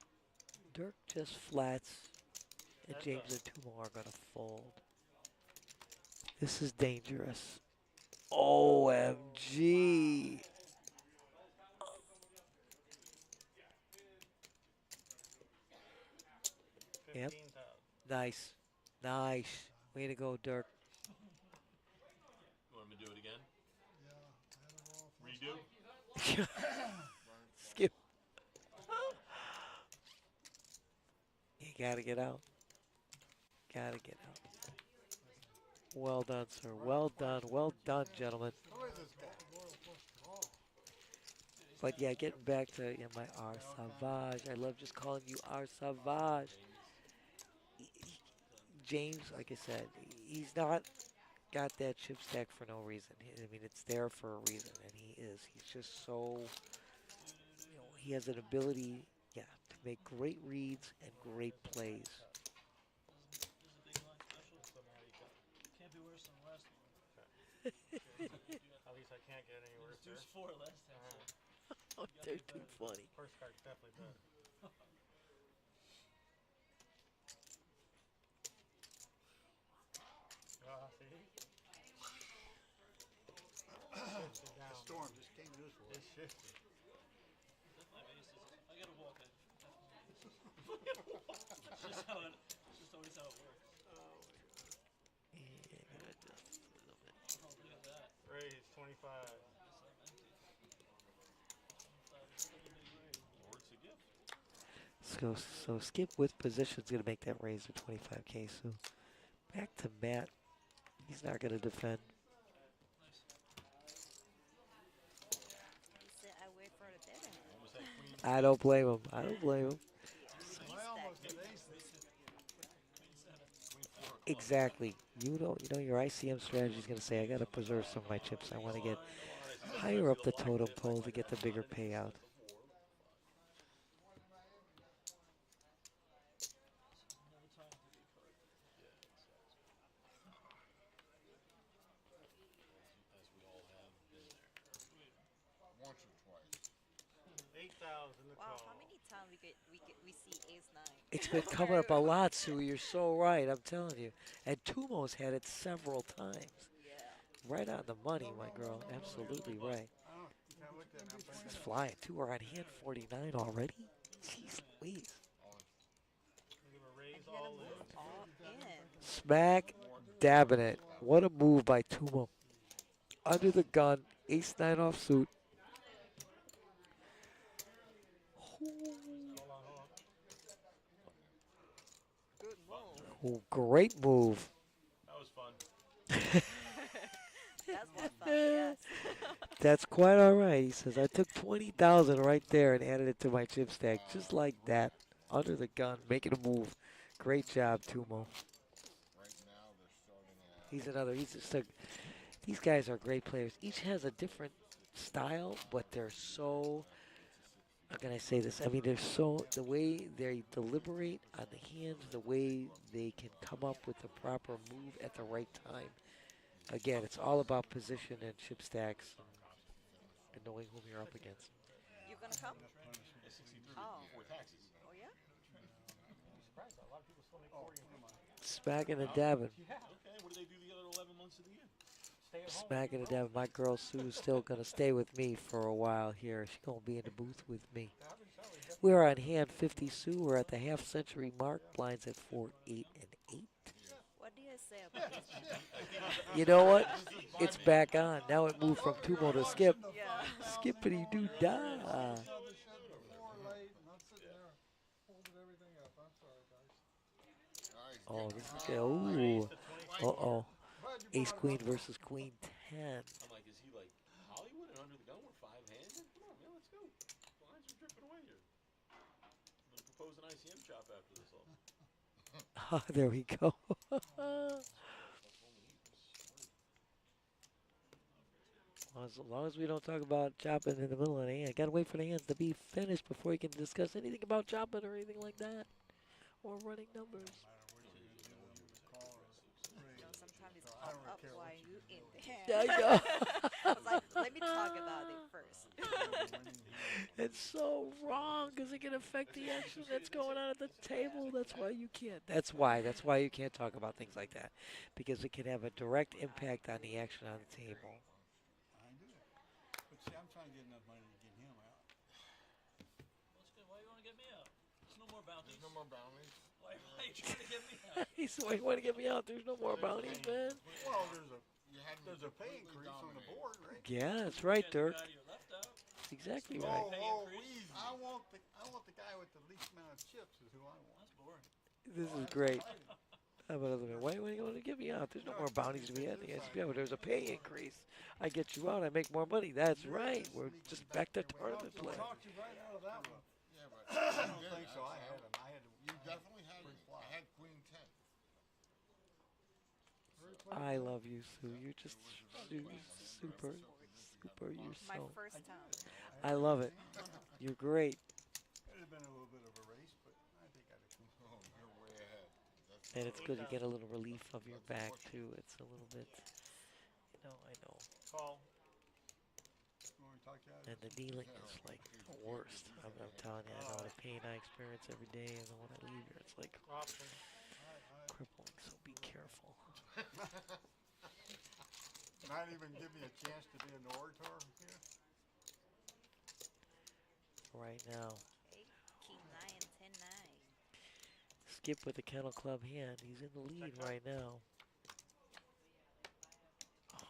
Dirk just flats, and James and Tumo are going to fold. This is dangerous. OMG. Yep. 15,000. Nice. Nice. Way to go, Dirk. You want me to do it again? Yeah, I had it off. Redo? Skip. You gotta get out. Gotta get out. Well done, sir. Well done. Well done, gentlemen. Look at this guy. Royal plus draw. But yeah, getting back to my R Savage. I love just calling you R Savage. James, like I said, he's not got that chip stack for no reason. I mean, it's there for a reason, and he is. He's just so, he has an ability, yeah, to make great reads and great plays. Can't be worse than the last one. At least I can't get any worse. There's 4 last time. Oh, they're too funny. First card's definitely better. See? The storm just came this way. It's shifty. I gotta walk it. It's just always how it works. Look at that. Raise 25. So Skip with position is going to make that raise to 25K. So back to Matt. He's not going to defend. He said I wait for the better hand. I don't blame him. I don't blame him. I almost did ace. Exactly. You know your ICM strategy is going to say, I got to preserve some of my chips. I want to get higher up the totem pole to get the bigger payout. Once or twice. 8,000 to Wow, call. how many times we see ace 9? It's been coming up a lot, Sue. You're so right. I'm telling you. And Tumo's had it several times. Yeah. Right on the money, my girl. Absolutely right. Oh, you can't look at me. He's flying. 2 are on hand 49 already. Jeez Louise. Give a raise And he had a all in. move all in. Smack dabbing it. What a move by Tumo. Under the gun. Ace 9 offsuit. Good move. Oh, great move. That was fun. That's more fun, yes. That's quite all right. He says, I took 20,000 right there and added it to my chip stack. Just like that. Under the gun. Making a move. Great job, Tumo. Right now they're starting at. He's just a, these guys are great players. Each has a different style, but they're so, how can I say this? I mean, they're so, the way they deliberate on the hands, the way they can come up with the proper move at the right time. Again, it's all about position and chip stacks and knowing whom you're up against. You gonna come? 63 Oh. before taxes. Oh yeah? Surprised a lot of people still make 40 and 50. Smacking and dabbing. Yeah. Okay, what do they do the other 11 months of the year? Stay at home. Smacking and dabbing. My girl Sue's still going to stay with me for a while here. She's going to be in the booth with me. We're on hand 50, Sue. We're at the half-century mark. Blinds at 4, 8, and 8. What do you say about this? You know what? It's back on. Now it moved from Tumo to Skip. Yeah. Skippity doo dah. I saw the shit before late, and I'm sitting there holding everything up. I'm sorry, guys. Oh, this is good. Ooh. Uh-oh. Glad you Ace brought it Queen up. versus Queen 10. I'm like, is he like Hollywood and under the gun with 5-handed? Come on, man, let's go. Lines are dripping away here. I'm gonna propose an ICM chop after this all. Oh, there we go. As long as we don't talk about chopping in the middle of the hand, gotta wait for the hands to be finished before you can discuss anything about chopping or anything like that, or running numbers. You know, sometimes it's pop up while you in there. Yeah, I know. I was like, let me talk about it first. It's so wrong because it can affect the action that's going on at the table. That's why you can't. That's why you can't talk about things like that, because it can have a direct impact on the action on the table. I do. But see, I'm trying to get enough money to get him out. That's good. Why you want to get me out? There's no more bounties. There's no more bounties. Why are you trying to get me out? He said, "Why you want to get me out? There's no more bounties, man." Well, You had me there's a pay completely increase on the dominated. board, right? Yeah, that's right, You Dirk. guys got your left out. That's exactly Oh, right. oh, easy. I want the guy with the least amount of chips is who I want. That's boring. This is great. Why are you going to get me out? There's no more bounties to be had in the ICBF. There's a pay increase. I get you out, I make more money. That's right. We're just back to tournament play. Talked you right out of that one. Yeah, but I don't think so. I had him. I had to. You definitely had. I had Queen 10. I love you, Sue. You're just super. You're My so. first time. I love it. You're great. It'd have been a little bit of a race, but I think I'd have. Oh, you're way ahead. And it's good to get a little relief of your back, too. It's a little bit. I know. Call. You want to talk to you? And the kneeling is like the worst. I'm telling you, I know the pain I experience every day, and then when I leave here, it's like Option. crippling. So be careful. Not even give me a chance to be an orator here. Right now, Okay. King 9, 10, 9. Skip with the Kennel Club hand. He's in the lead right now.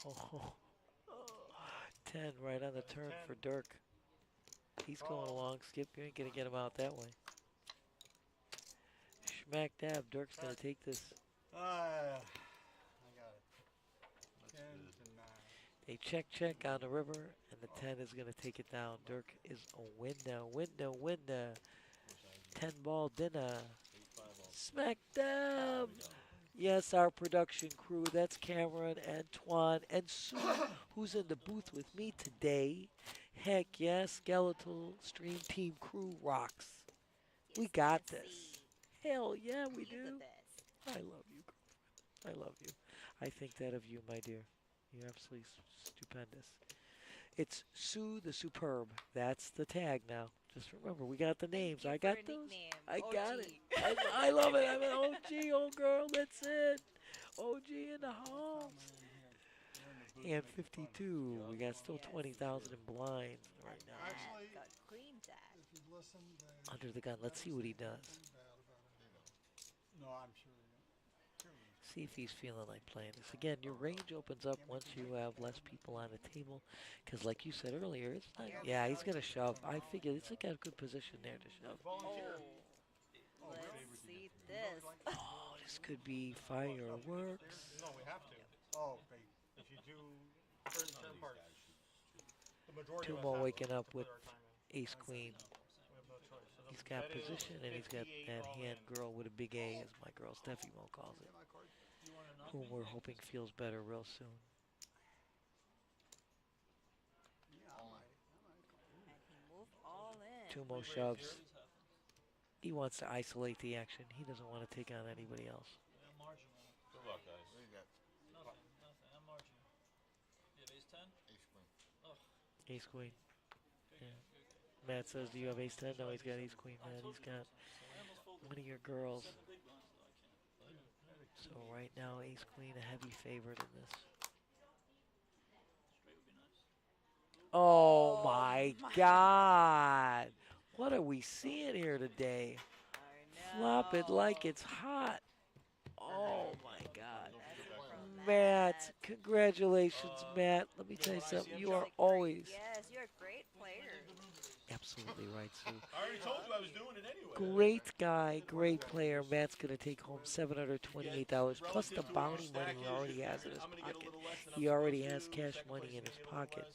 Oh, 10 right on the turn for Dirk. He's going along. Skip, you ain't going to get him out that way. Smack dab. Dirk's going to take this. I got it. 10 to 9. A check on the river, and the 10 is going to take it down. Dirk is a winner. 10 ball dinner. Smack dab. Yes, our production crew. That's Cameron, Antoine, and Sue, who's in the booth with me today. Heck yeah, Skeletal Stream Team crew rocks. We got this. Hell yeah, we You're the do. best. I love you, girlfriend. I love you. I think that of you, my dear. You're absolutely stupendous. It's Sue the Superb. That's the tag now. Just remember, we got the names. I got those. I got it. I love it. I'm an OG, old girl. That's it. OG in the house. And 52. We got still 20,000 in blinds right now. Actually, Got Queen Jack. if you listen, they Under the gun. Let's see what he does. bad about it. No, I'm sure they don't. See if he's feeling like playing this. Again, your range opens up once you have less people on the table. Because like you said earlier, it's not, yeah, he's going to shove. I figured it's like a good position there to shove. Oh. Let's see this. Oh, this could be fireworks. No, we have to. Oh, baby. If you do first turn parts, the majority Two of us more have waking to up put with our time in. ace queen. We have no choice. So He's got that is position and he's got 58 that all hand in. girl with a big A, as my girl Steffi Mo calls it. Whom we're hoping feels better real soon. And he moved all in. Two more shoves. He wants to isolate the action. He doesn't want to take on anybody else. I'm marginal. Good luck, guys. What do you got? Nothing. I'm marginal. You have ace 10? Ace Queen. Ace queen. Yeah. Matt says, do you have ace 10? No, he's got ace queen, man. He's got one of your girls. Big blinds, though. I can't. So right now, ace queen, a heavy favorite in this. Straight would be nice. Oh my God. What are we seeing here today? I know. Flop it like it's hot. Oh my God. That's from Matt, congratulations, Matt. Let me tell you something. You are always Yes, you're a great player. absolutely right, Sue. I already told you I was doing it anyway. Great guy, great player. Matt's going to take home $728 plus the bounty money he already has in his pocket. He already has cash money in his pocket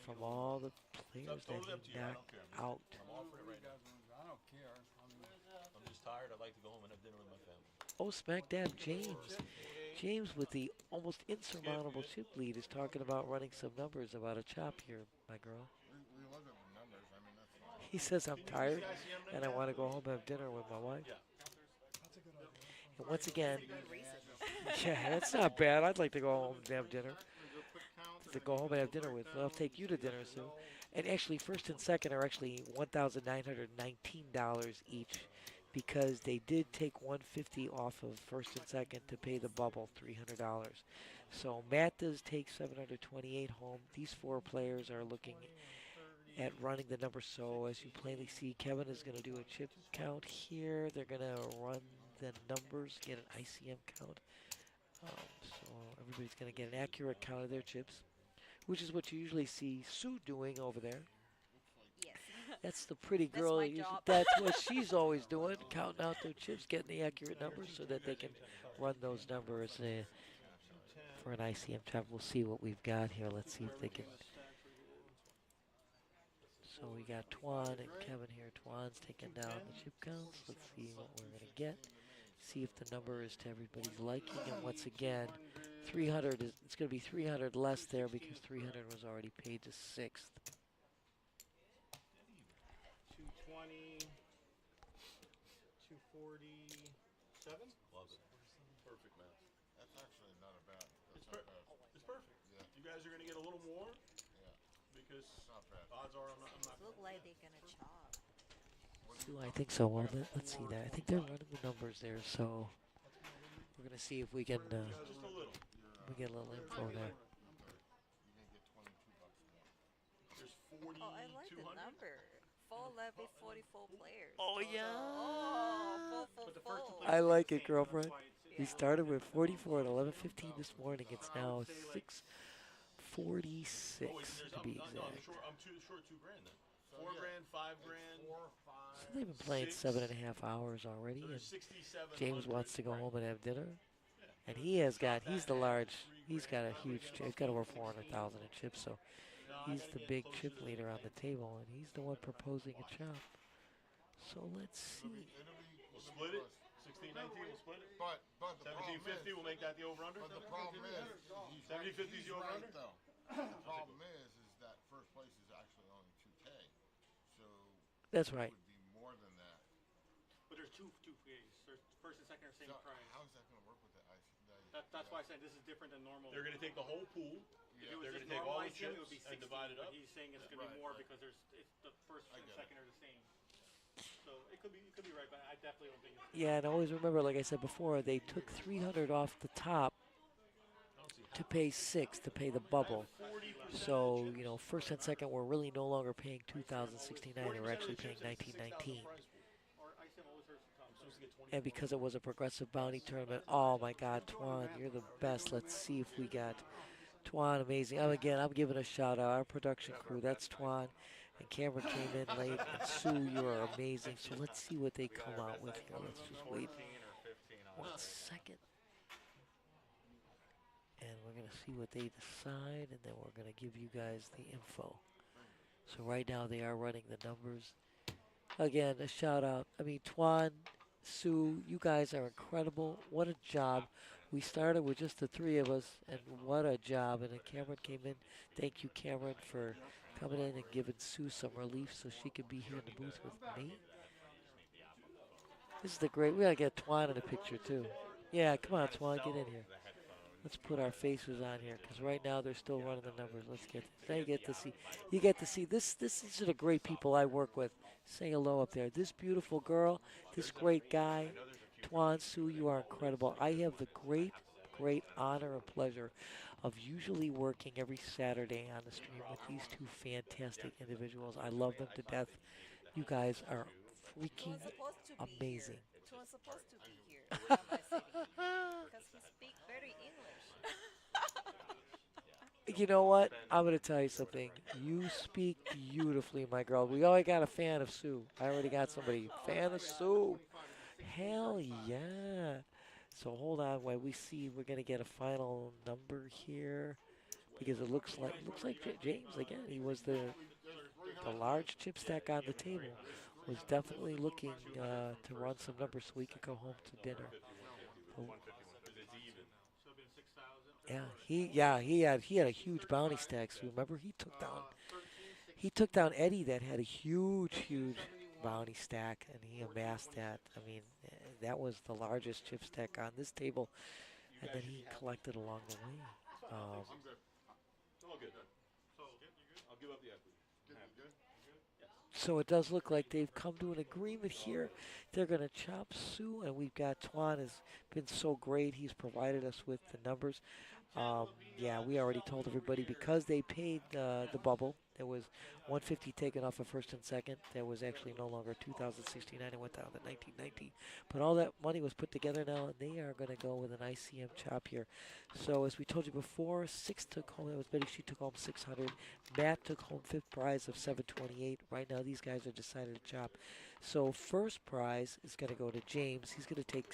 from all the players that he knocked out. I'm offering it right now. I don't care. I mean, I'm just tired. I'd like to go home and have dinner with my family. Oh, smack dab, James. James with the almost insurmountable chip lead is talking about running some numbers about a chop here, my girl. We look at the numbers. I mean, that's fine. He says, I'm tired and I want to go home and have dinner with my wife. That's a good idea. And once again, yeah, that's not bad. I'd like to go home and have dinner. To go home and have dinner with. I'll take you to dinner soon. And actually, first and second are actually $1,919 each because they did take $150 off of first and second to pay the bubble, $300. So Matt does take $728 home. These four players are looking at running the numbers. So as you plainly see, Kevin is going to do a chip count here. They're going to run the numbers, get an ICM count. So everybody's going to get an accurate count of their chips, which is what you usually see Sue doing over there. Yes. That's the pretty That's girl. my that job. That's what she's always doing, counting out their chips, getting the accurate numbers so that they can run those numbers for an ICM chop. We'll see what we've got here. Let's see if they can. So we got Twan and Kevin here. Twan's taking down the chip counts. Let's see what we're going to get. See if the number is to everybody's liking. And once again, 300 is, it's going to be 300 less there because 300 was already paid to 6th. 220, 247. Love it. Perfect math. That's actually not a bad. That's It's, not bad. it's perfect. Yeah. You guys are going to get a little more Yeah. because Not bad. odds are I'm not Look like they're gonna chop. Do I think so? Well, let's see that. I think they're running the numbers there, so we're going to see if we can just a little. we get a little info there. You're gonna get $22 more. There's 40, Oh, I like the 200. number. 411, 44 players. Oh, yeah. Oh, But the full, first full, to I place like is it, the same, so that's girlfriend. why it's- We started with 44 at 11:15 this morning. It's now 6:46 Oh, wait, to be no, exact. I'm too short $2,000 then. So, 4 yeah, grand, 5 it's grand. 4, 5. So they've been playing 6. 7.5 hours already, So and there's 67. James wants to go home and have dinner. Yeah. And he's the large, he's got a huge chip. He's got over 400,000 in chips, so he's the big chip leader on the table, and he's the one proposing a chop. So let's see. We'll split it. 16-19, we'll split it. But the problem 1750, is, we'll make that the over-under. but the problem is, he's 70, 50 is he's the right over-under? though. The problem is that first place is actually only 2K, so That's it right. would be more than that. But there's two fees. There's first and second are same So price. how's that going to work with the IC? That's why I said this is different than normal. They're going to take the whole pool. If it They're was going just to take all normal the ICM, it chips would be 60, and divide it but up. he's saying it's going to be Right, more right. because it's the first I and get second are the same. So it could be right, but I definitely don't think it's. Yeah, and always remember, like I said before, they took 300 off the top to pay 6 to pay the bubble. So, you know, first and second were really no longer paying 2,069. They were actually paying 1919. Or ICM always hurts the top. And because it was a progressive bounty tournament, oh my God, Twan, you're the best. Let's see if we got Twan, amazing. Again, I'm giving a shout out. Our production crew, that's Twan. And Cameron came in late. And Sue, you are amazing. So let's see what they come out with here. Let's just wait 1 second. And we're going to see what they decide. And then we're going to give you guys the info. So right now they are running the numbers. Again, a shout out. I mean, Twan, Sue, you guys are incredible. What a job. We started with just the 3 of us, and what a job. And then Cameron came in. Thank you, Cameron, for coming in and giving Sue some relief so she could be here in the booth with me. This is the great. We got to get Twan in the picture, too. Yeah, come on, Twan, get in here. Let's put our faces on here, because right now they're still running the numbers. Let's get this. Now you get to see. You get to see this. These are the great people I work with. Say hello up there. This beautiful girl, this great guy, Twan, Sue, you are incredible. I have the great honor and pleasure of usually working every Saturday on the stream with these 2 fantastic individuals. I love them to death. You guys are freaking amazing. Tuan's supposed to be here in my city because he speaks very English. You know what? I'm going to tell you something. You speak beautifully, my girl. We already got a fan of Sue. I already got somebody. Fan of Sue. Hell yeah. So hold on while we see. We're going to get a final number here. Because it looks like James, again, he was the large chip stack on the table. Was definitely looking to run some numbers so we could go home to dinner. Oh. Yeah, he had a huge bounty stack. So remember, he took down Eddie that had a huge bounty stack, and he amassed that. I mean, that was the largest chip stack on this table, and then he collected along the way. I'm good. It's all good. I'll give up the equity. So it does look like they've come to an agreement here. They're going to chop Sue, and we've got Twan has been so great. He's provided us with the numbers. Yeah, we already told everybody because they paid the bubble There was 150 taken off of first and second. There was actually no longer 2,069. It went down to 1990. But all that money was put together now, and they are going to go with an ICM chop here. So as we told you before, six took home. That was Betty. She took home 600. Matt took home fifth prize of 728. Right now, these guys are decided to chop. So first prize is going to go to James. He's going to take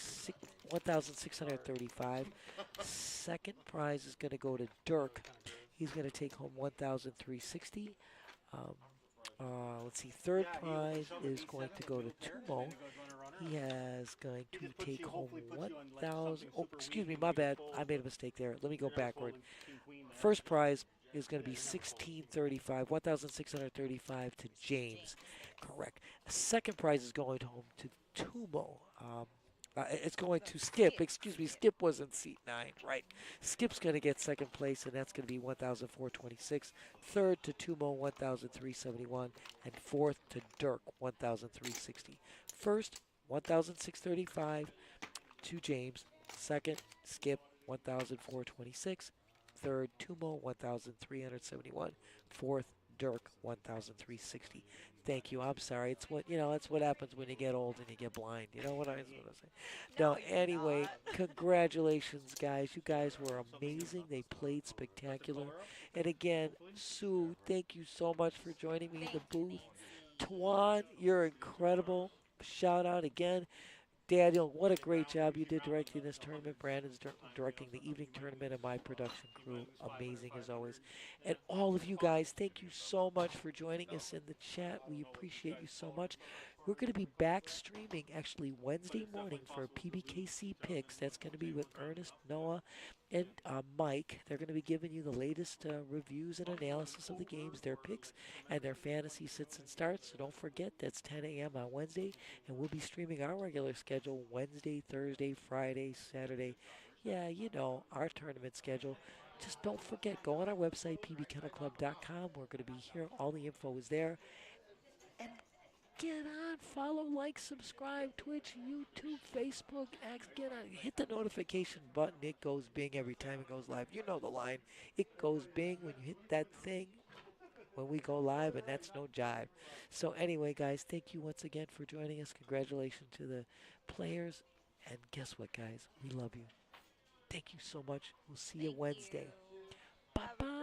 1,635. Second prize is going to go to Dirk. He's going to take home 1,360. Let's see. Third prize is going to go to Tumo. He is going to take home 1,000. Oh, excuse me, my bad. I made a mistake there. Let me go backward. First prize is going to be 1,635, 1,635 to James. Correct. Second prize is going home to Tumo. It's going to Skip. Excuse me, Skip was in seat 9, right? Skip's going to get second place, and that's going to be 1,426. Third to Tumo, 1,371. And fourth to Dirk, 1,360. First, 1,635 to James. Second, Skip, 1,426. Third, Tumo, 1,371. Fourth, Dirk, 1,360. Thank you. I'm sorry. It's what that's what happens when you get old and you get blind. You know what I say? No, anyway, congratulations, guys. You guys were amazing. They played spectacular. And again, Sue, thank you so much for joining me in the booth. Tuan, you're incredible. Shout out again. Daniel, what a great job you did directing this tournament. Brandon's directing the evening tournament, and my production crew, amazing as always. And all of you guys, thank you so much for joining us in the chat. We appreciate you so much. We're going to be back streaming actually Wednesday morning for PBKC picks. That's going to be with Ernest, Noah, and Mike. They're going to be giving you the latest reviews and analysis of the games, their picks, and their fantasy sits and starts. So don't forget, that's 10 a.m. on Wednesday, and we'll be streaming our regular schedule Wednesday, Thursday, Friday, Saturday. Yeah, you know, our tournament schedule. Just don't forget, go on our website, pbkennelclub.com. We're going to be here. All the info is there. And get on, follow, like, subscribe, Twitch, YouTube, Facebook, get on, hit the notification button. It goes bing every time it goes live. You know the line. It goes bing when you hit that thing when we go live, and that's no jive. So anyway, guys, thank you once again for joining us. Congratulations to the players. And guess what, guys? We love you. Thank you so much. We'll see you Wednesday. Bye-bye.